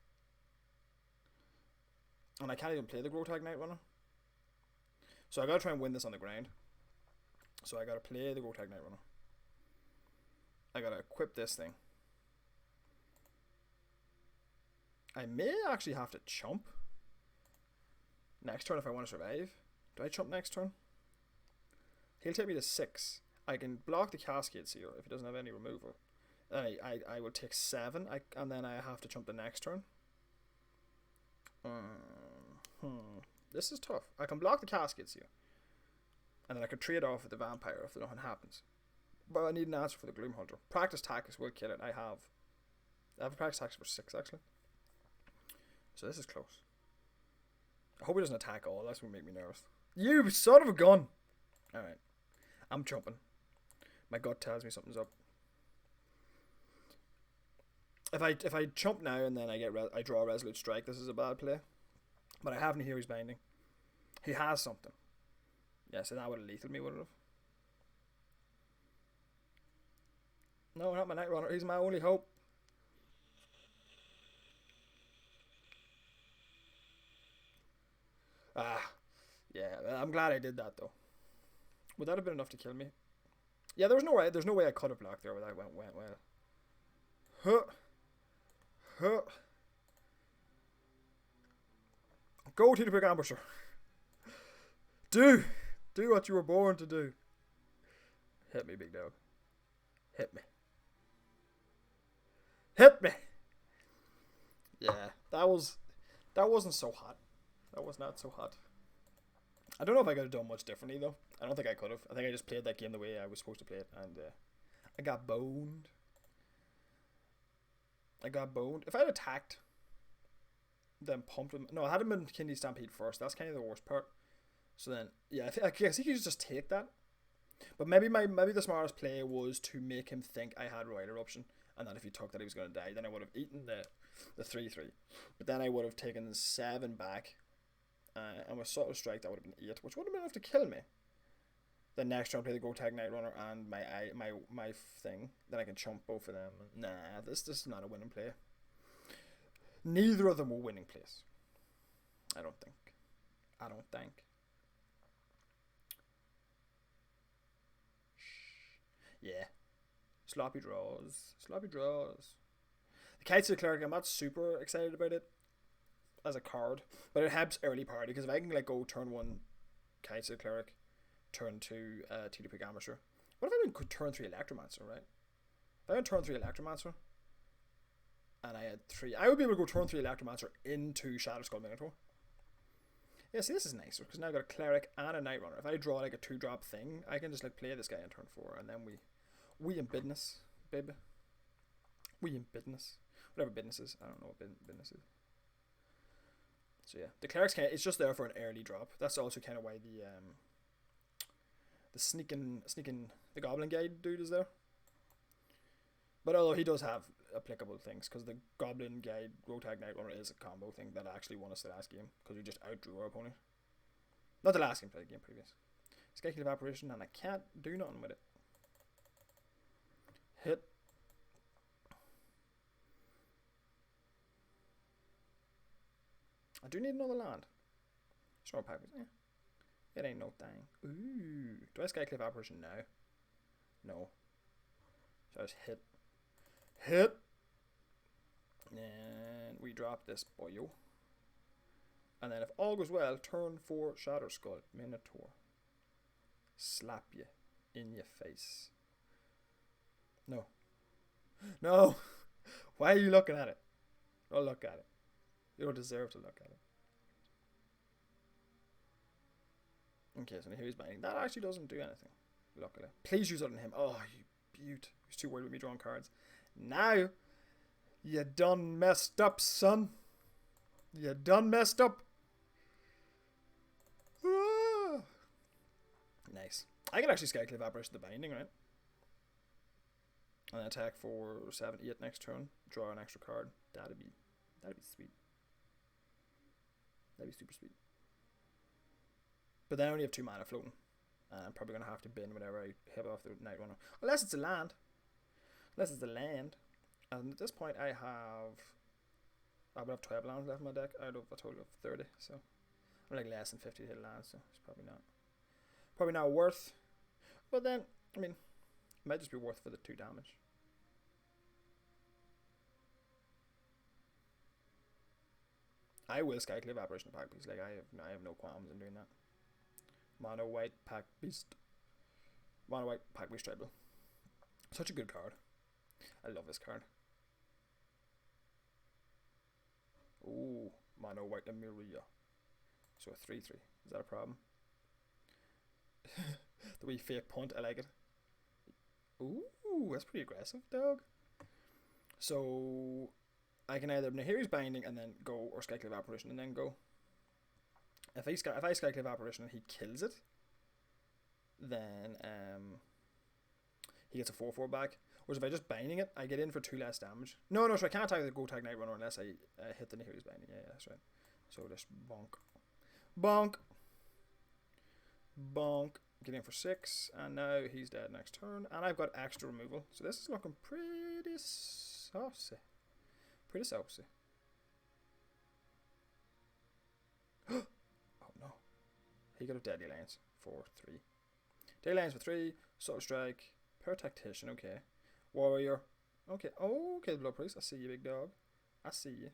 and I can't even play the Grotag Night Runner. So I gotta try and win this on the ground. So I gotta play the Grotag Night Runner. I gotta equip this thing. I may actually have to chump next turn if I want to survive. Do I chump next turn? He'll take me to 6. I can block the Cascade Seer if he doesn't have any removal. Then I will take 7, and then I have to chump the next turn. This is tough. I can block the Cascade Seer, and then I can trade off with the Vampire if nothing happens. But I need an answer for the Gloomhunter. Practice tactics will kill it. I have a practice tactics for 6 actually. So this is close. I hope he doesn't attack all. That's gonna make me nervous. You son of a gun! Alright. I'm jumping. My gut tells me something's up. If I chump now and then I draw a Resolute Strike, this is a bad play. But I have no Hero's Binding. He has something. Yeah, so that would have lethal me, would it have? No, not my Night Runner. He's my only hope. Yeah. I'm glad I did that though. Would that have been enough to kill me? Yeah, there's no way. There's no way I could have blocked there without went well. Go to the big ambusher. Do what you were born to do. Hit me, big dog. Hit me. Hit me. Yeah, that wasn't so hot. That was not so hot. I don't know if I could have done much differently though. I don't think I could have. I think I just played that game the way I was supposed to play it, and I got boned. I got boned. If I'd attacked, then pumped him. No, I had him in Kidney Stampede first. That's kind of the worst part. So then, yeah, I guess he could just take that. But maybe the smartest play was to make him think I had Royal Eruption, and that if he took that he was going to die. Then I would have eaten the 3/3, but then I would have taken 7 back, and with Subtle Strike that would have been 8, which would have been enough to kill me. Then next turn play the Go Tag Night Runner and my thing. Then I can chump both of them. Nah, this is not a winning play. Neither of them were winning plays. I don't think. Yeah. Sloppy draws. The Kites of the Cleric, I'm not super excited about it as a card, but it helps early party, because if I can like go turn 1 Kites of the Cleric, turn 2 TDP Amateur. What if I went turn 3 Electromancer, right? If I went turn 3 Electromancer and I had 3, I would be able to go turn 3 Electromancer into Shadow Skull Minotaur. Yeah, see, this is nicer, because now I've got a Cleric and a Night Runner. If I draw like a 2-drop thing, I can just like play this guy on turn 4, and then we in business, baby. We in business. Whatever business is. I don't know what business is. So yeah, the Cleric's it's just there for an early drop. That's also kind of why the sneaking the Goblin Guide dude is there. But although he does have applicable things, because the Goblin Guide Rotag Night Runner is a combo thing that actually won us the last game, because we just outdrew our opponent. Not the last game, but the game previous. Skykill Evaporation, and I can't do nothing with it. Hit. I do need another land. Snore Pack, yeah. It ain't no thing. Ooh. Do I Skycliff Apparition now? No. So I just hit. Hit! And we drop this boyo. And then if all goes well, turn 4 Shadow Skull Minotaur. Slap you in your face. No. No! Why are you looking at it? Don't look at it. You don't deserve to look at it. Okay, so here he's binding. That actually doesn't do anything. Luckily. Please use it on him. Oh, you beaut. He's too worried with me drawing cards. Now, you done messed up, son. You done messed up. Ah. Nice. I can actually Skycliff Apparition the binding, right? And attack for 7, 8 next turn. Draw an extra card. That'd be sweet. That'd be super sweet. But then I only have 2 mana floating. And I'm probably going to have to bin whenever I hit off the Night Runner. Unless it's a land. And at this point I would have 12 lands left in my deck out of a total of 30. So I'm like less than 50 to hit lands. So it's probably not worth. But then, I mean, it might just be worth for the 2 damage. I will Skycliff Apparition Pack Beast. Like I have no qualms in doing that. Mono White Pack Beast. Mono White Pack Beast Tribal. Such a good card. I love this card. Ooh, Mono White Emiria. So a 3/3. Is that a problem? The wee fake punt, I like it. Ooh, that's pretty aggressive, dog. So I can either Nahiri's Binding and then go, or Skycliff Apparition and then go. If I Skycliff Apparition and he kills it, then he gets a 4/4 back. Whereas if I just binding it, I get in for 2 less damage. No, so I can't attack the Go Tag Night Runner unless I hit the Nahiri's Binding. Yeah, that's right. So just bonk. Bonk. Bonk. Get in for 6, and now he's dead next turn. And I've got extra removal. So this is looking pretty saucy. Pretty saucy. Oh no. He got a Deadly Lance for 3. Deadly Lance for 3. Subtle Strike. Per Tactician, okay. Warrior. Okay. Oh, okay, the Blood Priest. I see you, big dog. I see you.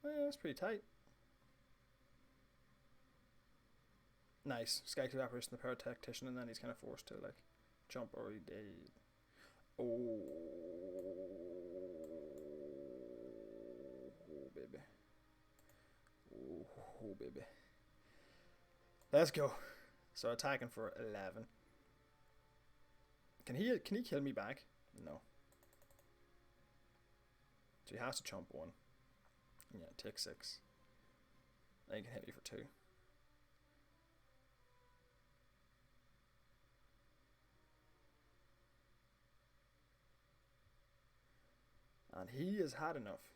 Well, that's pretty tight. Nice. Skycliff Apparition, the Per Tactician, and then he's kind of forced to, like, jump or he did. Oh, baby. Oh, baby. Let's go. So attacking for 11. Can he kill me back? No. So he has to chump 1. Yeah, take 6. Then he can hit me for 2. And he has had enough.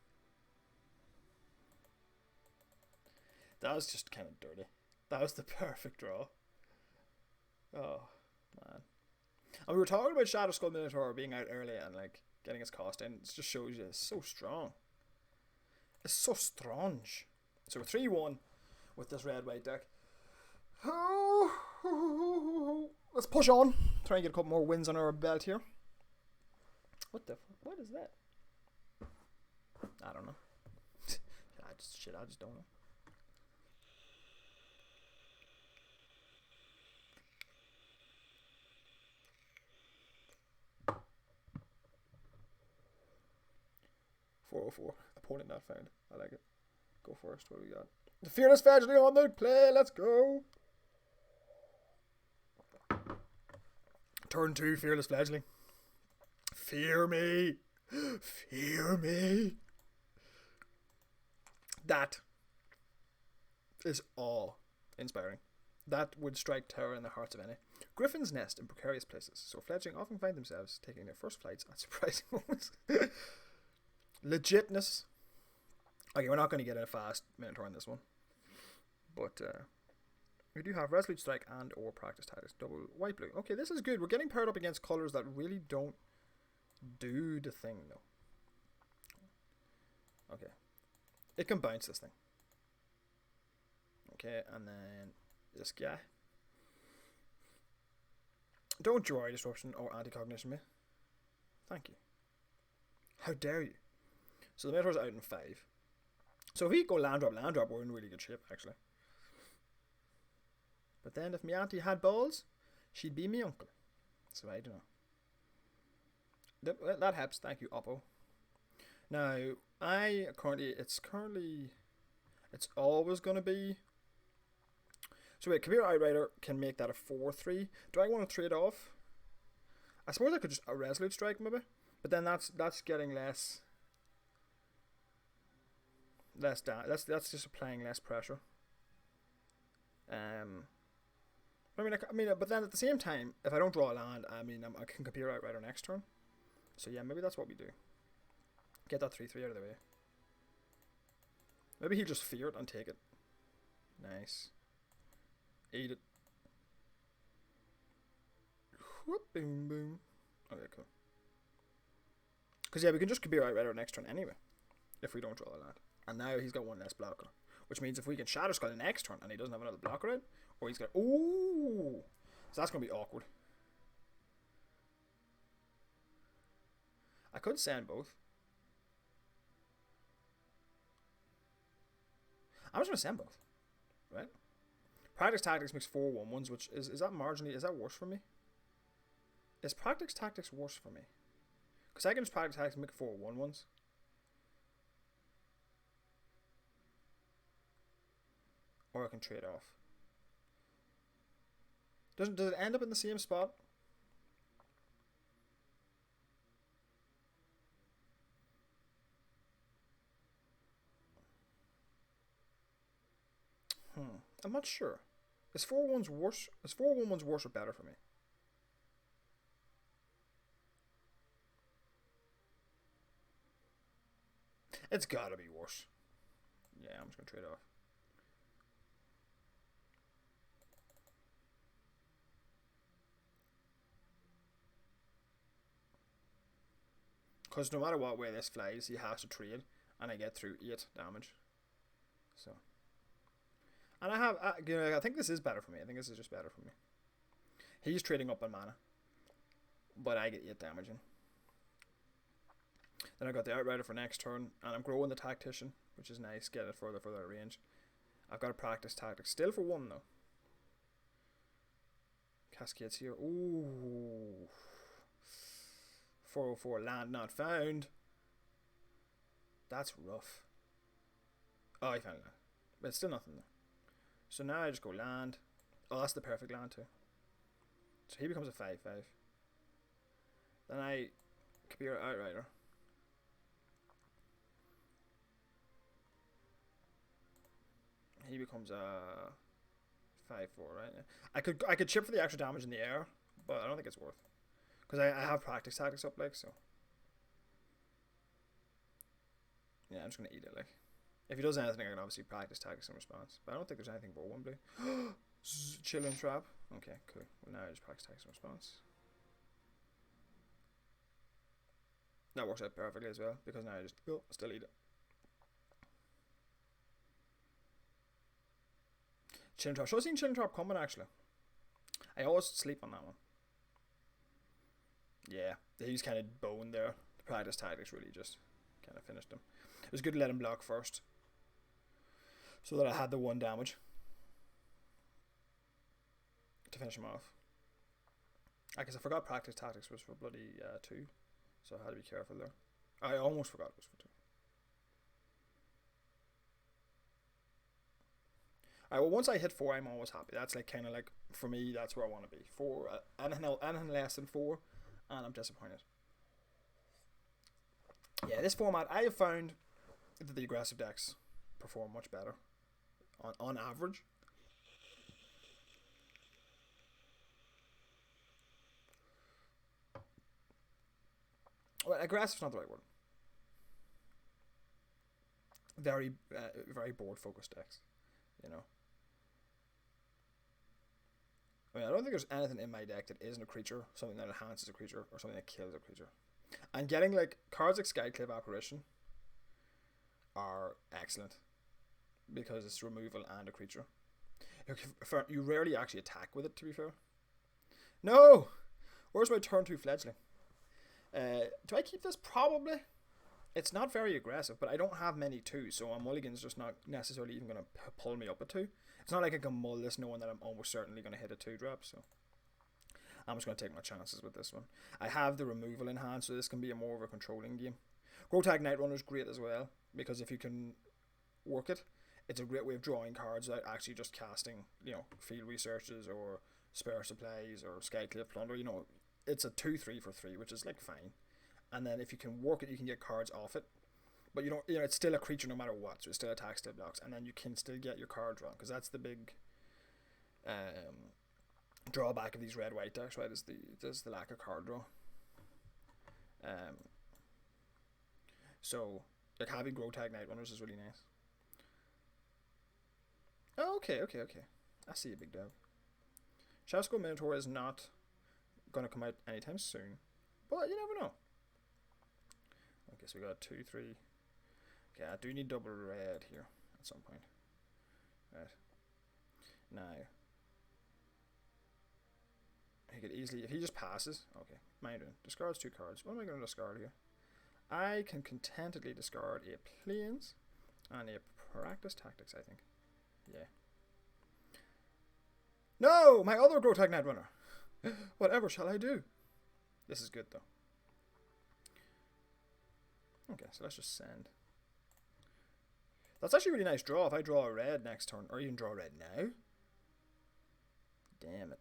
That was just kind of dirty. That was the perfect draw. Oh, man. And we were talking about Shadow Skull Minotaur being out early and like getting his cost in. It just shows you it's so strong. It's so strong. So we're 3-1 with this red-white deck. Let's push on. Try and get a couple more wins on our belt here. What the fuck? What is that? I don't know. I just don't know. $404. Opponent not found. I like it. Go first. What do we got? The Fearless Fledgling on the play. Let's go. Turn 2, Fearless Fledgling. Fear me. Fear me. That is awe-inspiring. That would strike terror in the hearts of any. Griffins nest in precarious places, so fledgling often find themselves taking their first flights at surprising moments. Legitness. Okay, we're not going to get a fast Minotaur in this one. But we do have Resolute Strike and or Practice Tactics. Double white-blue. Okay, this is good. We're getting paired up against colours that really don't do the thing, though. Okay. It can bounce this thing. Okay, and then this guy. Don't Joy Disruption or Anti-Cognition me. Thank you. How dare you? So the Minotaur's out in 5. So if we go land drop, we're in really good shape, actually. But then if my auntie had balls, she'd be me uncle. So I don't know. That helps. Thank you, Oppo. Now, it's always going to be... So wait, Computer Outrider can make that a 4-3. Do I want to trade off? I suppose I could just a Resolute Strike maybe. But then that's getting less down. That's just applying less pressure. But then at the same time, if I don't draw a land, I can Computer Outrider next turn. So yeah, maybe that's what we do. Get that 3-3 out of the way. Maybe he'll just fear it and take it. Nice. Eat it. Whoop, boom, boom. Okay, cool. Because yeah, we can just Computer Outrider next turn anyway, if we don't draw a land. And now he's got one less blocker. Which means if we can Shadow Skull the next turn and he doesn't have another blocker out, or he's got... Ooh! So that's going to be awkward. I could send both. I'm just going to send both. Right? Practice Tactics makes 4 1-1s, which is that marginally... Is that worse for me? Is Practice Tactics worse for me? Because I can just Practice Tactics and make 4 1-1s. Or I can trade off. Does it end up in the same spot? I'm not sure. Is 4-1s worse? Is 4-1-1s worse or better for me? It's gotta be worse. Yeah, I'm just gonna trade off. Because no matter what way this flies, he has to trade, and I get through 8 damage. So, and I think this is better for me. I think this is just better for me. He's trading up on mana, but I get 8 damage in. Then I got the Outrider for next turn, and I'm growing the Tactician, which is nice. Get it further range. I've got to Practice Tactics still for 1 though. Cascades here. Ooh. 404 land not found. That's rough. Oh, I found that. But it's still nothing though. So now I just go land, Oh, that's the perfect land too. So he becomes a 5/5. Then I Kabir Outrider. He becomes a 5/4, right? I could chip for the extra damage in the air, but I don't think it's worth. Because I have practice tactics up, like, so. Yeah, I'm just gonna eat it, like. If he does anything, I can obviously practice tactics in response. But I don't think there's anything but one blue. Chilling trap. Okay, cool. Well, now I just practice tactics in response. That works out perfectly as well, because now I just still eat it. Chilling trap. Should have seen chilling trap coming, actually. I always sleep on that one. Yeah, he's kind of boned there. The practice tactics really just kind of finished him. It was good to let him block first, so that I had the 1 damage to finish him off. I guess I forgot practice tactics was for bloody 2, so I had to be careful there. I almost forgot it was for 2. Alright, well, once I hit 4, I'm always happy. That's like kind of like, for me, that's where I want to be. 4, anything less than 4, and I'm disappointed. Yeah, this format, I have found that the aggressive decks perform much better on average. Well, aggressive's not the right word. Very, very board focused decks, you know. I mean, I don't think there's anything in my deck that isn't a creature, something that enhances a creature, or something that kills a creature. And getting like cards like Skyclave Apparition are excellent because it's removal and a creature. You rarely actually attack with it, to be fair. No! Where's my turn 2 fledgling? Do I keep this? Probably. It's not very aggressive, but I don't have many 2s, so a mulligan's just not necessarily even going to pull me up a 2. It's not like I can mull this knowing that I'm almost certainly going to hit a 2-drop, so I'm just going to take my chances with this one. I have the removal in hand, so this can be more of a controlling game. Grotag Nightrunner is great as well, because if you can work it, it's a great way of drawing cards without actually just casting, you know, Field Researches or Spare Supplies or Skyclave Plunder. You know, it's a 2/3 for 3, which is like fine. And then if you can work it, you can get cards off it. But you don't, you know, it's still a creature no matter what, so it still attacks, still blocks, and then you can still get your card drawn, because that's the big drawback of these red-white decks, right? Is the lack of card draw. So like having Grotag Nightrunners is really nice. Oh, okay. I see a big dog. Shasko Minotaur is not gonna come out anytime soon, but you never know. Okay, so we got 2, 3. Okay, I do need double red here at some point. Right. Now, he could easily, if he just passes, okay, what am I doing? Discards 2 cards. What am I going to discard here? I can contentedly discard a Plains and a Practice Tactics, I think. Yeah. No! My other Grotag Nightrunner! Whatever shall I do? This is good, though. Okay, so let's just send. That's actually a really nice draw if I draw a red next turn, or even draw a red now. Damn it.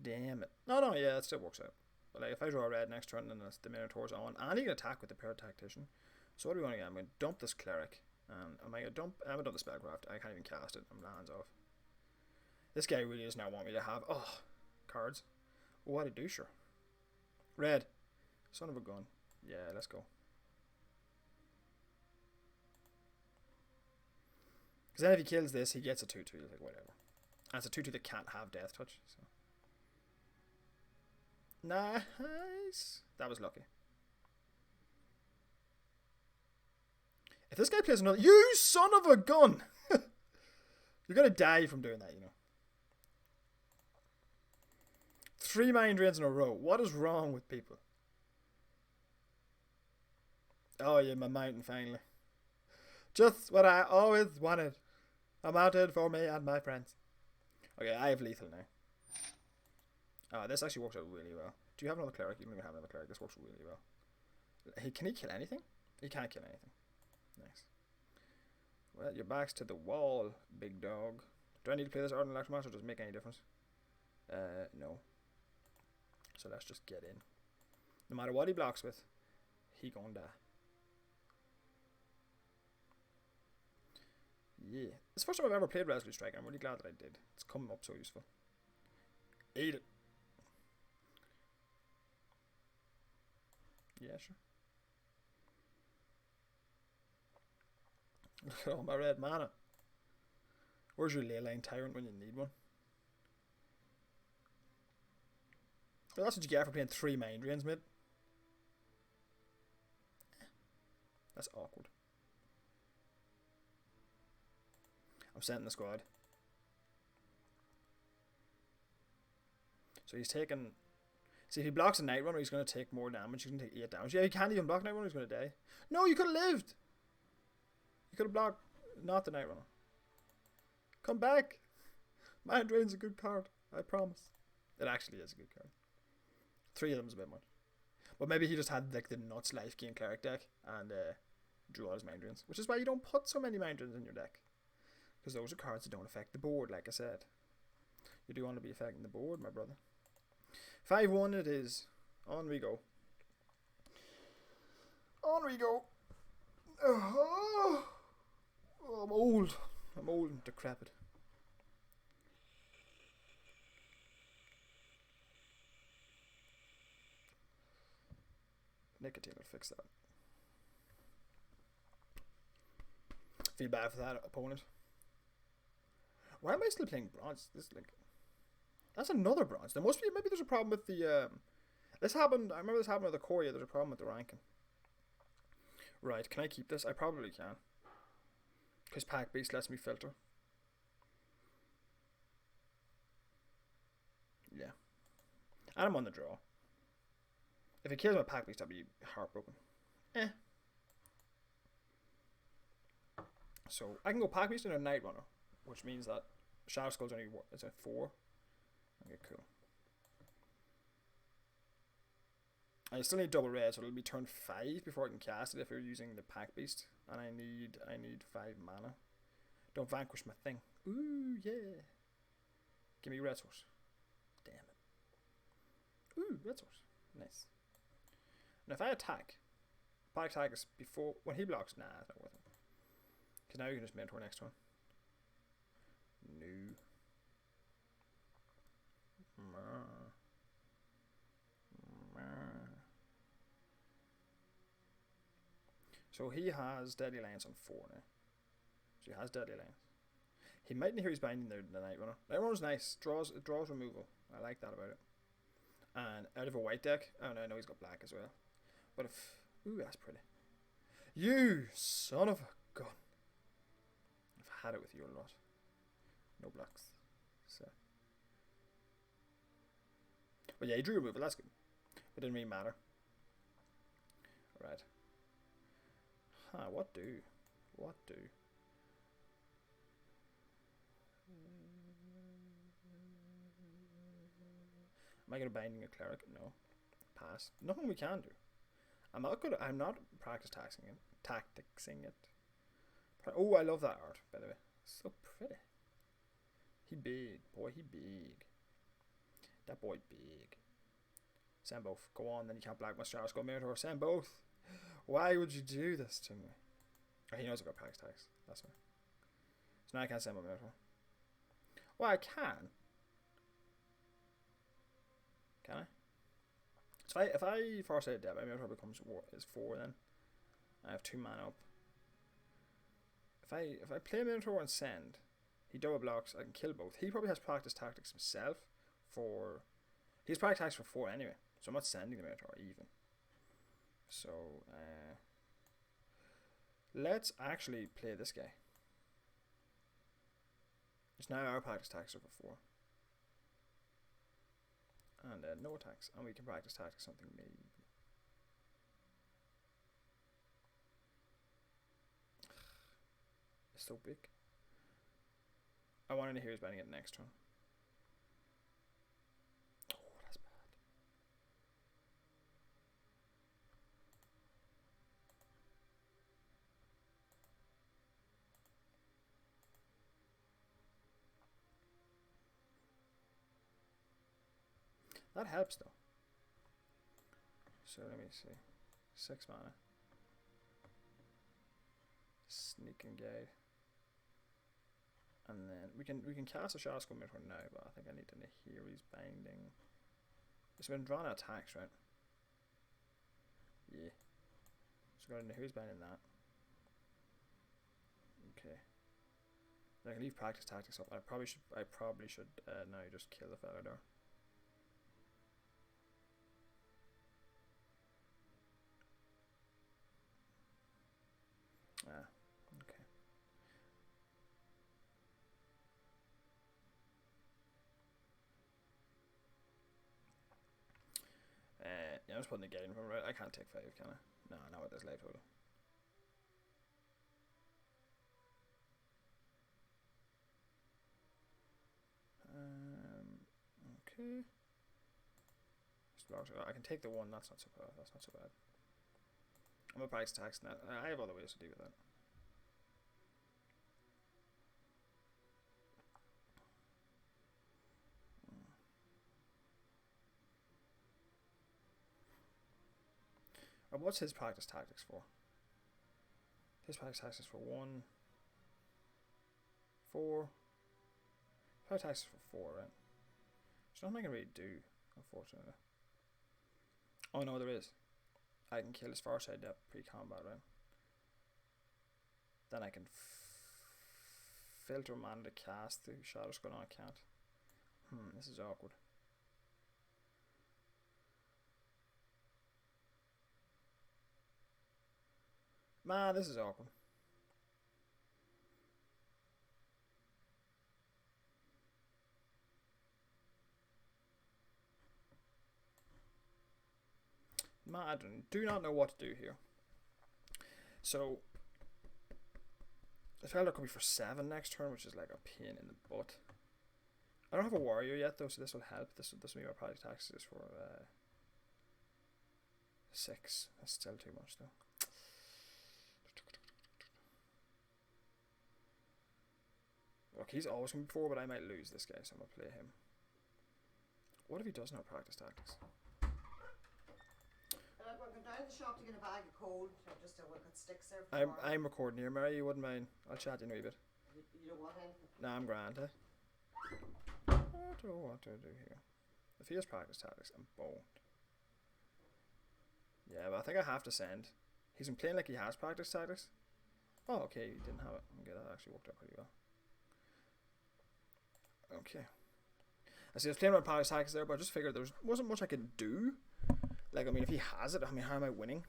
Damn it. No, yeah, it still works out. But like, if I draw a red next turn, then the Minotaur's on, and he can attack with the Paratactician. So what do we want to get? I'm going to dump this Cleric. And am I going to dump? I haven't done the Spellcraft. I can't even cast it. I'm hands off. This guy really does not want me to have, cards. What a doucher. Red. Son of a gun. Yeah, let's go. Because then if he kills this, he gets a 2/2, like whatever. And it's a 2/2 that can't have Death Touch. So. Nice. That was lucky. If this guy plays another... You son of a gun! You're going to die from doing that, you know. 3 Mind Drains in a row. What is wrong with people? Oh yeah, my mountain finally. Just what I always wanted. A mountain for me and my friends. Okay, I have lethal now. This actually works out really well. Do you have another Cleric? You don't even have another Cleric. This works really well. Can he kill anything? He can't kill anything. Nice. Well, your back's to the wall, big dog. Do I need to play this Ardent Electromaster or does it make any difference? No. So let's just get in. No matter what he blocks with, he gonna die. Yeah. It's the first time I've ever played Resolute Strike. I'm really glad that I did. It's coming up so useful. Eat it. Yeah, sure. Look at all my red mana. Where's your Leyline Tyrant when you need one? Well, that's what you get for playing 3 Mind Drains, mate. That's awkward. I'm sending the squad. So he's taking... See, if he blocks a Night Runner, he's going to take more damage. He's going to take 8 damage. Yeah, he can't even block Night Runner, he's going to die. No, you could have lived! You could have blocked... Not the Night Runner. Come back! Mind Drain's a good card. I promise. It actually is a good card. 3 of them's a bit much. But maybe he just had like the nuts life gain cleric deck and drew all his Mind Drains. Which is why you don't put so many Mind Drains in your deck. Because those are cards that don't affect the board, like I said. You do want to be affecting the board, my brother. 5-1 it is. On we go. On we go. Oh, I'm old. I'm old and decrepit. Nicotine will fix that. Feel bad for that opponent. Why am I still playing bronze? This like that's another bronze. There must be maybe there's a problem with the this happened. I remember this happened with the Korea. There's a problem with the ranking. Right, can I keep this? I probably can. Because Pack Beast lets me filter. Yeah. And I'm on the draw. If it kills my Pack Beast, I'd be heartbroken. So I can go Pack Beast and a Night Runner, which means that Shadow Skull's only it's a 4. Okay, cool. I still need double red, so it'll be turn 5 before I can cast it if you're using the Pack Beast. And I need 5 mana. Don't vanquish my thing. Ooh, yeah. Give me red source. Damn it. Ooh, red source. Nice. And if I attack is before when he blocks, nah, it's not worth it. Because now you can just mentor next one. No. So he has Deadly Lance on 4 now. So he has Deadly Lance. He mightn't hear he's binding the Night Runner. Night Runner's nice. It draws removal. I like that about it. And out of a white deck, oh no, I know he's got black as well. But if ooh, that's pretty. You son of a gun. I've had it with you a lot. No blocks. So. But yeah, he drew removal, that's good. It didn't really matter. Right. Huh, what do? What do? Am I gonna binding a cleric? No. Pass. Nothing we can do. I'm not practice tacticsing it. Oh, I love that art, by the way. So pretty. He big, boy, he big. That boy big. Send both. Go on, then you can't black my Shadow Skull Minotaur. Send both. Why would you do this to me? Oh, he knows I've got practice tax. That's why. So now I can't send my Minotaur. Well, I can. Can I? So if I force out dead, my Minotaur becomes 4 then. I have 2 mana up. If I play Minotaur and send, he double blocks, I can kill both. He probably has practice tactics himself for he's practice tactics for 4 anyway. So I'm not sending the Minotaur even. So let's actually play this guy. It's now our practice tactics are for 4. And no attacks. And we can practice tactics something maybe. It's so big. I wanted to hear he's binding it next turn. Oh, that's bad. That helps though. So let me see. 6 mana. Sneaking Gate. And then we can cast a Shadow Skull Minotaur now, but I think I need to Nahiri's Binding. It's been drawn attacks, right? Yeah. So got a Nahiri's Binding that. Okay. Then I can leave Practice Tactics up. I probably should now just kill the fella there. Ah, okay. Yeah, I'm just putting the gate in front, right? I can't take 5, can I? No, not with this life total. Okay. I can take the 1. That's not so bad. That's not so bad. I'm a price tax net. I have other ways to deal with that. What's his practice tactics for? His practice tactics for 1, 4. Practice tactics for 4, right? There's nothing I can really do, unfortunately. Oh no, there is. I can kill his far side depth pre-combat, right? Then I can filter mana to cast the Shadow Skull. No, I can't. This is awkward. Man, this is awkward. Man, I do not know what to do here. So, the fella could be for 7 next turn, which is like a pain in the butt. I don't have a warrior yet though, so this will help. This will be my product taxes for 6. That's still too much though. Look, he's always going to be 4, but I might lose this guy, so I'm going to play him. What if he doesn't have practice tactics? We're going down to the shop to get a bag of coal. Just we've got sticks there for I'm recording here, Mary. You wouldn't mind? I'll chat in a wee bit. You don't want anything? Nah, I'm grand, eh? I don't know what to do here. If he has practice tactics, I'm boned. Yeah, but I think I have to send. He's been playing like he has practice tactics. Oh, okay, he didn't have it. Okay, that actually worked out pretty well. Okay. I see I was playing with practice tactics there, but I just figured there wasn't much I could do. Like, I mean, if he has it, I mean, how am I winning?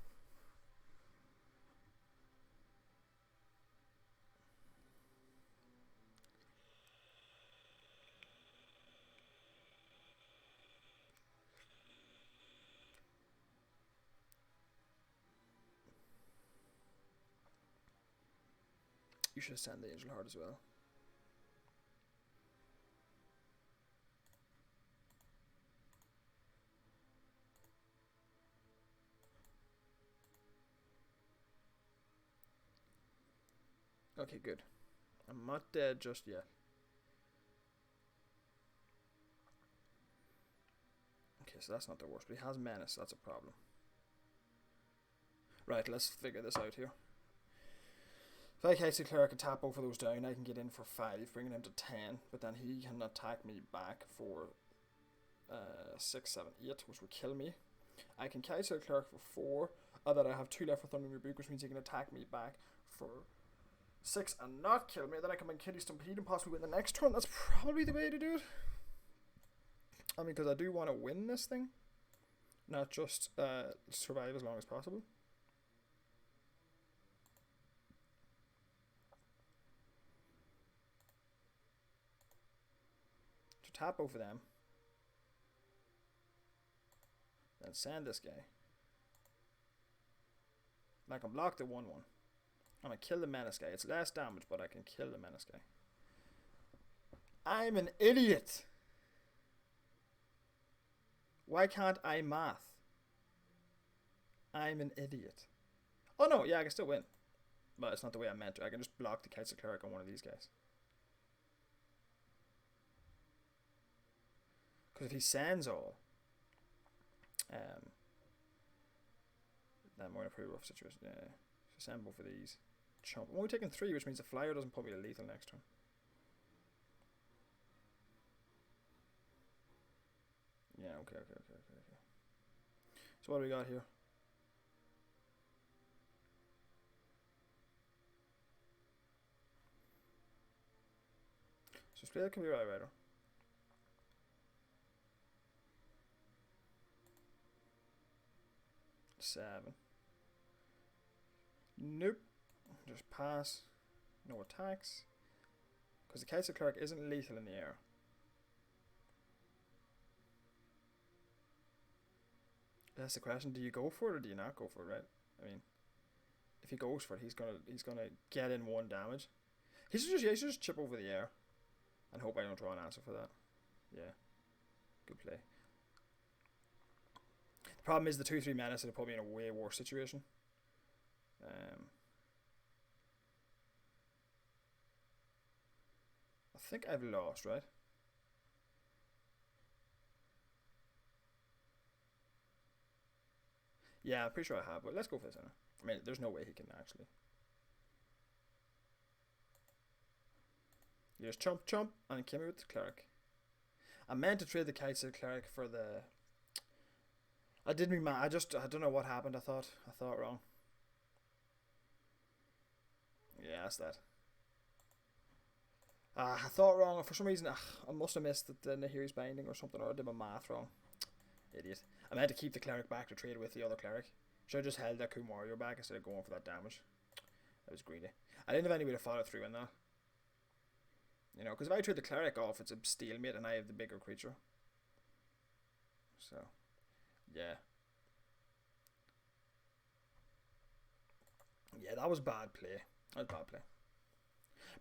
You should send the Angel Heart as well. Okay, good. I'm not dead just yet. Okay, so that's not the worst, but he has Menace, that's a problem. Right, let's figure this out here. If I cast a Cleric and tap both of those down, I can get in for 5, bringing him to 10, but then he can attack me back for 6, 7, 8, which will kill me. I can cast a Cleric for 4, that I have 2 left for Thundering Rebuke, which means he can attack me back for 6 and not kill me. Then I can Kidney Stampede and possibly win the next turn. That's probably the way to do it. I mean, because I do want to win this thing, not just survive as long as possible. To tap both of them, then send this guy. I can block the 1/1. I'm gonna kill the Menace guy. It's less damage, but I can kill the Menace guy. I'm an idiot. Why can't I math? I'm an idiot. Oh no, yeah, I can still win. But it's not the way I meant to. I can just block the Council Cleric on one of these guys. Because if he sends all, Um, that might have pretty rough situation. Yeah. Assemble for these. Chump. I'm only taking 3, which means the flyer doesn't put me to lethal next turn. Yeah, okay. So what do we got here? So play the computer rider. Seven. Nope. Just pass. No attacks. Because the Kaiser Cleric isn't lethal in the air. That's the question. Do you go for it or do you not go for it, right? I mean, if he goes for it, he's gonna get in 1 damage. He should just chip over the air and hope I don't draw an answer for that. Yeah. Good play. The problem is the 2/3 menace would put me in a way worse situation. I think I've lost, right? Yeah, I'm pretty sure I have, but let's go for this. I mean, there's no way he can actually. You just chump, and he came out with the Cleric. I meant to trade the Kaiser Cleric for the. I did me mad. I don't know what happened. I thought wrong. Yeah, that's that. I thought wrong. For some reason, I must have missed the Nahiri's Binding or something, or I did my math wrong. Idiot. I meant to keep the Cleric back to trade with the other Cleric. Should have just held that Kumario back instead of going for that damage. That was greedy. I didn't have any way to follow through in that. You know, because if I trade the Cleric off, it's a stalemate and I have the bigger creature. So, yeah. Yeah, that was bad play.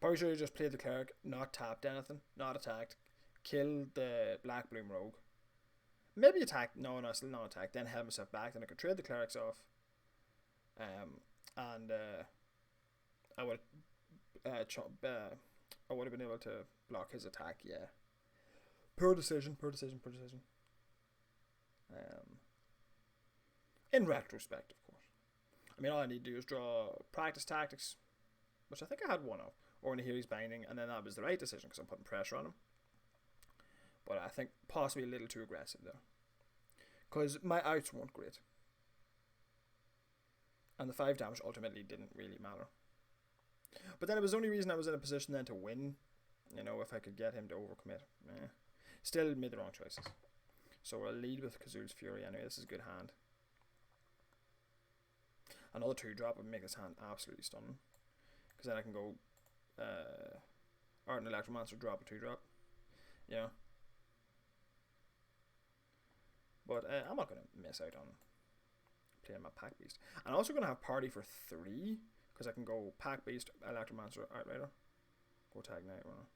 Probably should have just played the Cleric, not tapped anything, not attacked, killed the Black Bloom Rogue. Maybe attack. No, still not attack. Then held myself back. Then I could trade the Clerics off. And I would I would have been able to block his attack. Yeah. Poor decision. In retrospect, of course. I mean, all I need to do is draw practice tactics, which I think I had one of, or Nahiri's Binding, and then that was the right decision because I'm putting pressure on him. But I think possibly a little too aggressive there. Because my outs weren't great. And the 5 damage ultimately didn't really matter. But then it was the only reason I was in a position then to win. You know, if I could get him to overcommit. Still made the wrong choices. So I'll lead with Kazul's Fury anyway. This is a good hand. Another 2-drop would make this hand absolutely stunning. Because then I can go Art and Electromancer, drop a 2-drop. You know. But I'm not going to miss out on playing my Pack Beast. I'm also going to have Party for 3. Because I can go Pack Beast, Electromancer, Outrider. Go Tag Night Runner.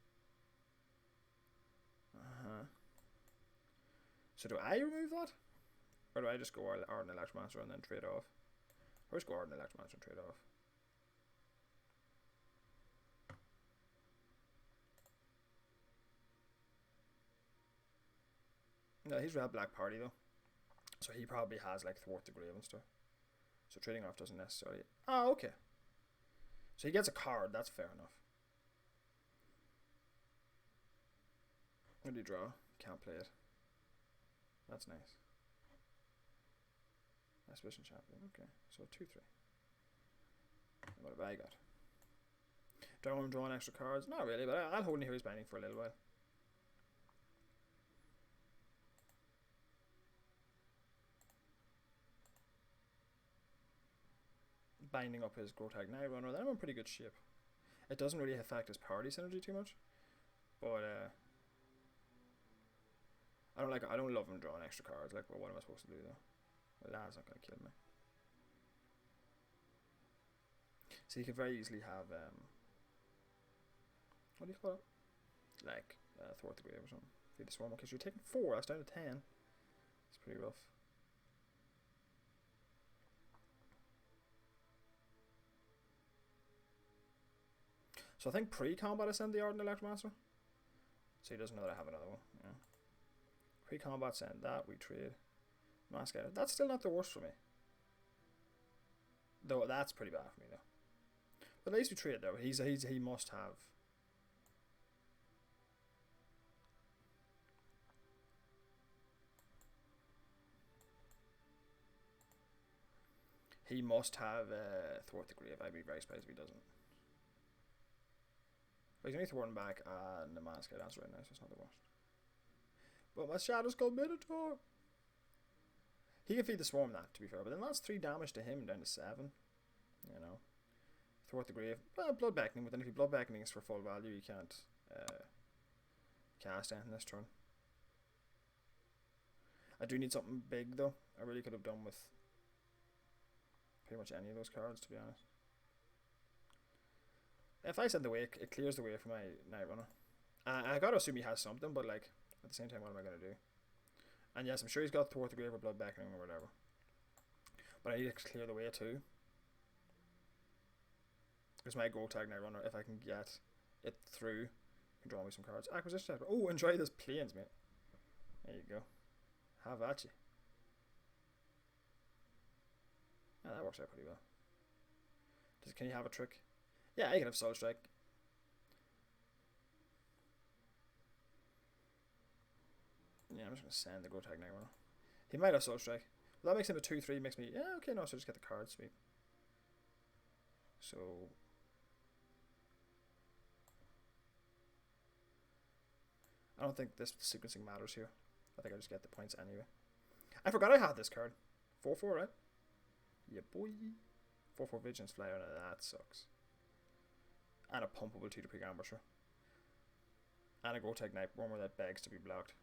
So do I remove that? Or do I just go Art and Electromancer and then trade off? Or just go Art and Electromancer and trade off? No, he's Red Black Party though. So he probably has like Thwart the Grave and stuff. So trading off doesn't necessarily. Oh, okay. So he gets a card, that's fair enough. What do you draw? Can't play it. That's nice. Exhibition Champion, okay. So 2-3. What have I got? Do I want to draw extra cards? Not really, but I'll hold Nahiri's Binding for a little while. Binding up his Grotag Night Runner, then I'm in pretty good shape. It doesn't really affect his party synergy too much, but I don't love him drawing extra cards. Like, well, what am I supposed to do though? Well, that's not gonna kill me. So you could very easily have what do you call it? Like Thwart the Grave or something. Feed the Swarm, because you're taking 4. That's down to 10. It's pretty rough. So I think pre-combat I send the Ardent Electromancer. So he doesn't know that I have another one. Yeah. Pre-combat send that, we trade. Masquerader. That's still not the worst for me. Though that's pretty bad for me though. But at least we trade though. He must have. He must have Thwart the Grave. I'd be very surprised if he doesn't. But he's only thwarting back and the Masquerade. That's right now, so it's not the worst. But my Shadow's called Minotaur. He can feed the Swarm that, to be fair. But then that's 3 damage to him down to 7. You know. Thwart the Grave. Well, Blood Beckoning, but then if you Blood Beckoning is for full value, you can't cast anything this turn. I do need something big though. I really could have done with pretty much any of those cards, to be honest. If I send the Wake, it clears the way for my Night Runner. I gotta assume he has something, but like at the same time, what am I gonna do? And yes, I'm sure he's got Thwart the Grave or Blood Beckoning or whatever. But I need to clear the way too. Because my goal tag Night Runner, if I can get it through, can draw me some cards. Acquisition. Oh, enjoy this Plains, mate. There you go. Have at you. Yeah, that works out pretty well. Can you have a trick? Yeah, you can have Soul Strike. Yeah, I'm just going to send the Go Tag Night Runner. He might have Soul Strike. But that makes him a 2-3, makes me... Yeah, okay, no, so just get the card, sweet. So... I don't think this sequencing matters here. I think I just get the points anyway. I forgot I had this card. 4-4, right? Yeah, boy. 4-4 Vigilance Flyer, that sucks. And a pumpable 2-2 Ambusher. And a Grotech Nightwormer that begs to be blocked.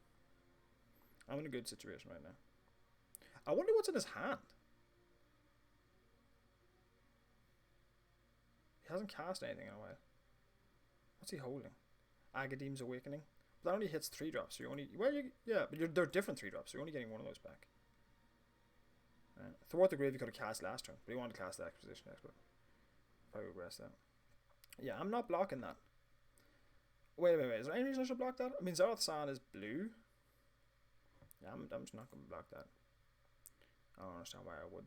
I'm in a good situation right now. I wonder what's in his hand. He hasn't cast anything in a while. What's he holding? Agadeem's Awakening. But that only hits 3 drops, so you only... Well, yeah, but they're different 3 drops, so you're only getting one of those back. Thwart the Grave you could have cast last turn, but he wanted to cast the Acquisition Expert. Probably regress that. Yeah, I'm not blocking that. Wait. Is there any reason I should block that? I mean, Zarath San is blue. Yeah, I'm just not going to block that. I don't understand why I would.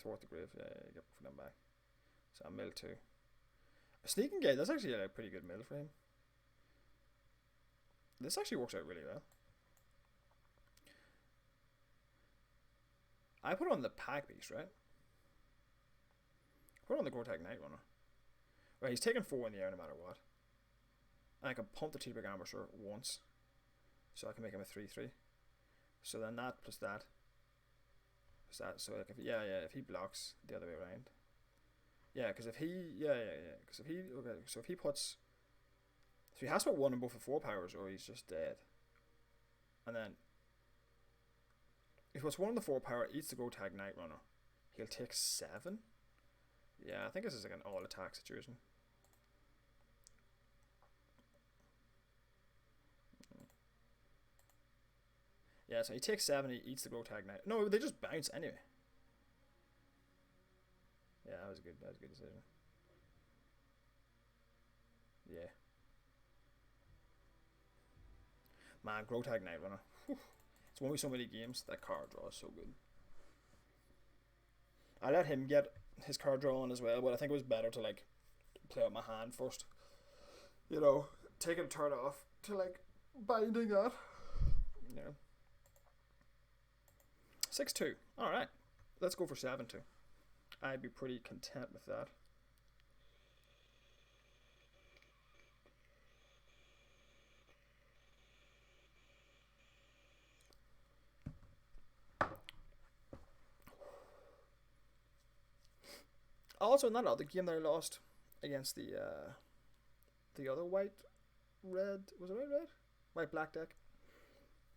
Thwart the Grave, yeah, get for them back. So I'm mill 2. A Sneaking Gate, that's actually a pretty good mill for him. This actually works out really well. I put on the Pack Beast, right? Put on the Grotech Night Runner. Right, he's taking 4 in the air no matter what. And I can pump the T-Big Ambusher once. So I can make him a 3-3. So then that plus that. Plus that. So like if he blocks the other way around. Yeah, because if he because if he okay, so if he puts, so he has to put 1 in both the 4 powers or he's just dead. And then if he puts 1 in the 4 power, eats the Go Tag Night Runner, he'll take 7. Yeah, I think this is like an all attack situation. Yeah, so he takes 7, he eats the Go Tag Night. No, they just bounce anyway. Yeah, that was a good decision. Yeah. Man, Grotag Night Runner. Whew. It's won me so many games. That card draw is so good. I let him get his card draw on as well, but I think it was better to like play out my hand first. You know, taking a turn off to like binding that. Yeah. 6-2. Alright. Let's go for 7-2. I'd be pretty content with that. Also, in that other game that I lost against the other white red, was it white black deck,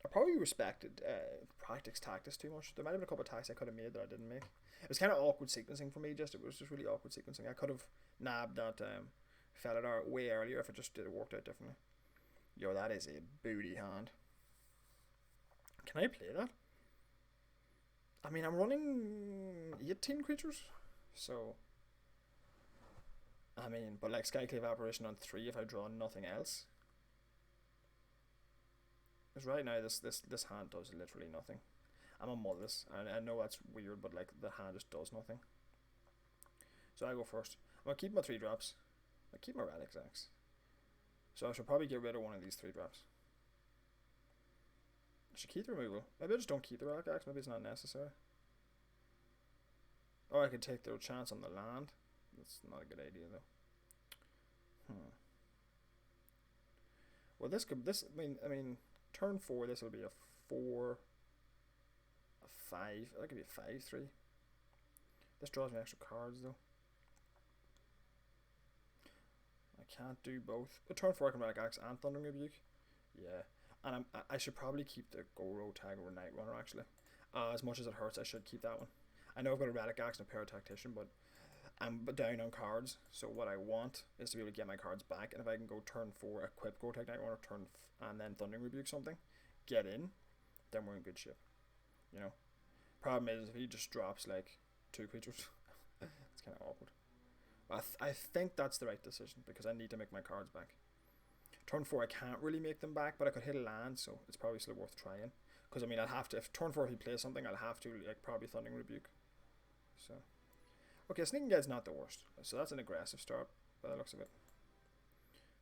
I probably respected Practice Tactics too much. There might have been a couple of attacks I could have made that I didn't make. It was kind of awkward sequencing for me. It was just really awkward sequencing. I could have nabbed that Felidar way earlier if it just worked out differently. Yo, that is a booty hand. Can I play that? I mean, I'm running 18 creatures, so I mean, but like Skyclave Apparition on 3 if I draw nothing else. Because right now this hand does literally nothing. I'm a mullis, and I know that's weird, but like the hand just does nothing. So I go first. I'm gonna keep my 3 drops. I keep my Relic Axe. So I should probably get rid of one of these 3 drops. I should keep the removal. Maybe I just don't keep the Relic Axe. Maybe it's not necessary. Or I could take the chance on the land. That's not a good idea though. Well, I mean, turn 4. This will be a 4, a 5. That could be a 5-3. This draws me extra cards though. I can't do both. But turn 4 I can Relic Axe and Thundering Rebuke. Yeah, and I should probably keep the Go Road Tag over Night Runner actually. As much as it hurts, I should keep that one. I know I've got a Relic Axe and a Paratactician, but I'm down on cards. So what I want is to be able to get my cards back, and if I can go turn 4, equip Go Tag Night Runner, and then Thundering Rebuke something, get in, then we're in good shape. You know. Problem is if he just drops like 2 creatures, it's kind of awkward. I think that's the right decision because I need to make my cards back. Turn 4 I can't really make them back, but I could hit a land, so it's probably still worth trying. Because I mean, I'll have to, if turn 4 he plays something, I'll have to like probably Thundering Rebuke. So, okay, Sneaking Guide's not the worst. So that's an aggressive start by the looks of it.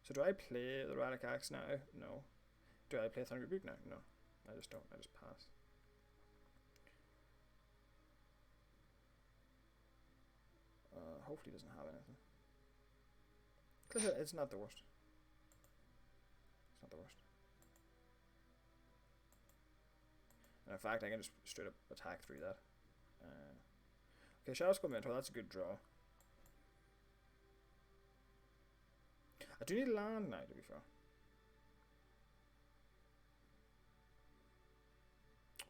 So do I play the Relic Axe now? No. Do I play Thundering Rebuke now? No. I just don't. I just pass. Hopefully he doesn't have anything. It's not the worst. It's not the worst. And in fact, I can just straight up attack through that. Okay, Shadowskull Mentor, that's a good draw. I do need land now, to be fair.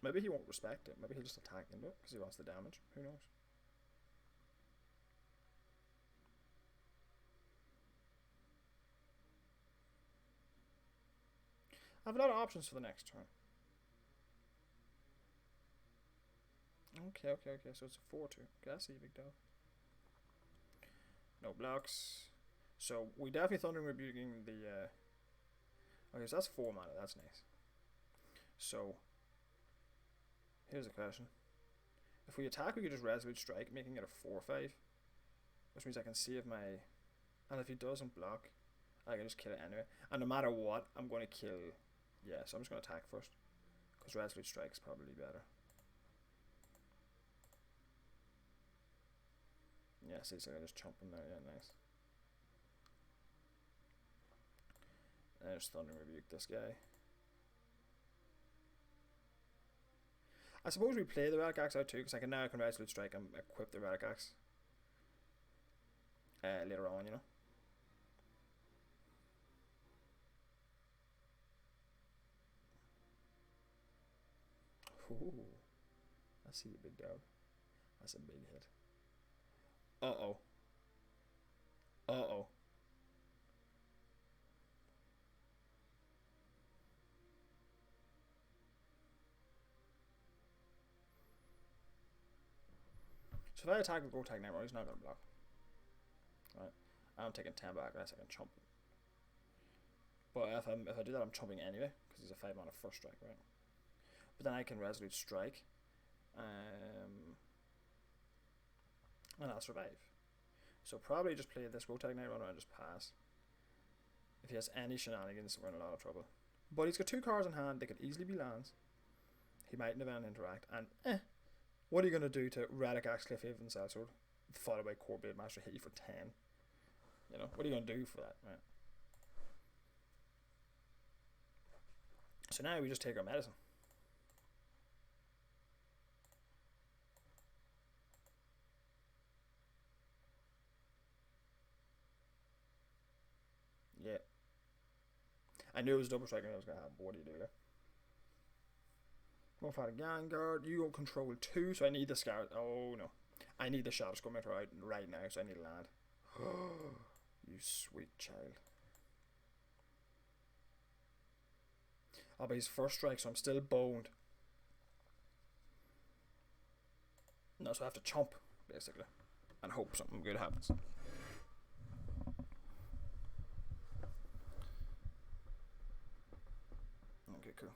Maybe he won't respect it. Maybe he'll just attack into it because he wants the damage. Who knows? I have a lot of options for the next turn. Okay, so it's a 4-2. Okay, I see you, big dog. No blocks. So, we definitely Thundering Rebuking the, okay, so that's 4 mana, that's nice. So, here's the question. If we attack, we could just Resolute Strike, making it a 4-5. Which means I can save my, and if he doesn't block, I can just kill it anyway. And no matter what, I'm going to kill, yeah, so I'm just going to attack first. Because Resolute Strike's probably better. Yeah, see, so I just chomp him there, yeah, nice. And I just Thundering Rebuke this guy. I suppose we play the Relic Axe out too, because I can Resolute Strike and equip the Relic Axe. Later on, you know. Ooh. I see you, big dog. That's a big hit. Uh-oh. Uh-oh. So if I attack with Go Tag Nightmare, he's not going to block. Right. I'm taking 10 back unless I can chomp him. But if I do that, I'm chomping anyway, because he's a 5 mana first strike, right? But then I can Resolute Strike. And I'll survive. So probably just play this Go Tag Night Runner and just pass. If he has any shenanigans, we're in a lot of trouble. But he's got 2 cards in hand, they could easily be lands. He mightn't have an interact, and what are you going to do to Relic Axe, Cliffhaven, Sellsword, followed by Core Blade Master, hit you for 10? You know, what are you going to do for that, right? So now we just take our medicine. Yeah. I knew it was double striking I was going to have, but what do you do there? Modified Gang Guard, you don't control 2, so I need the Scar. Oh no. I need the Shadowskull Mentor out right now, so I need land. You sweet child. Oh, but he's first strike, so I'm still boned. No, so I have to chomp, basically. And hope something good happens. Okay, cool.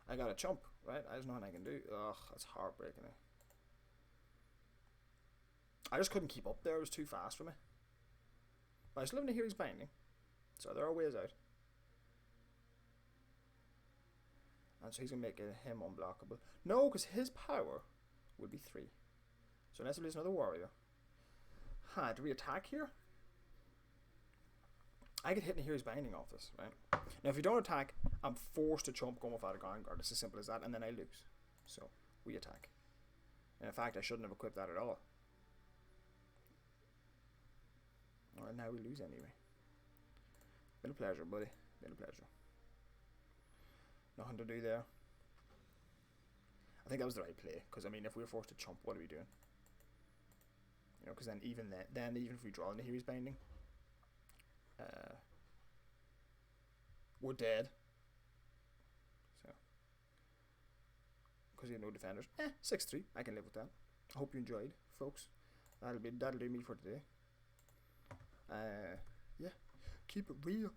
I got a chump, right? There's nothing I can do. Ugh, that's heartbreaking. I just couldn't keep up there. It was too fast for me. But I still have to hear he's binding. So there are ways out. And so he's going to make him unblockable. No, because his power would be 3. So unless there's another warrior. Huh, do we attack here? I get hit in Hero's Binding off this, right? Now, if you don't attack, I'm forced to chump going without a ground guard. It's as simple as that, and then I lose. So, we attack. And in fact, I shouldn't have equipped that at all. Well, now we lose anyway. Been a pleasure, buddy. Been a pleasure. Nothing to do there. I think that was the right play, because I mean, if we were forced to chump, what are we doing? You know, because then even if we draw in the Hero's Binding, we're dead. So, because we have no defenders. 6-3. I can live with that. I hope you enjoyed, folks. That'll do me for today. Yeah, keep it real.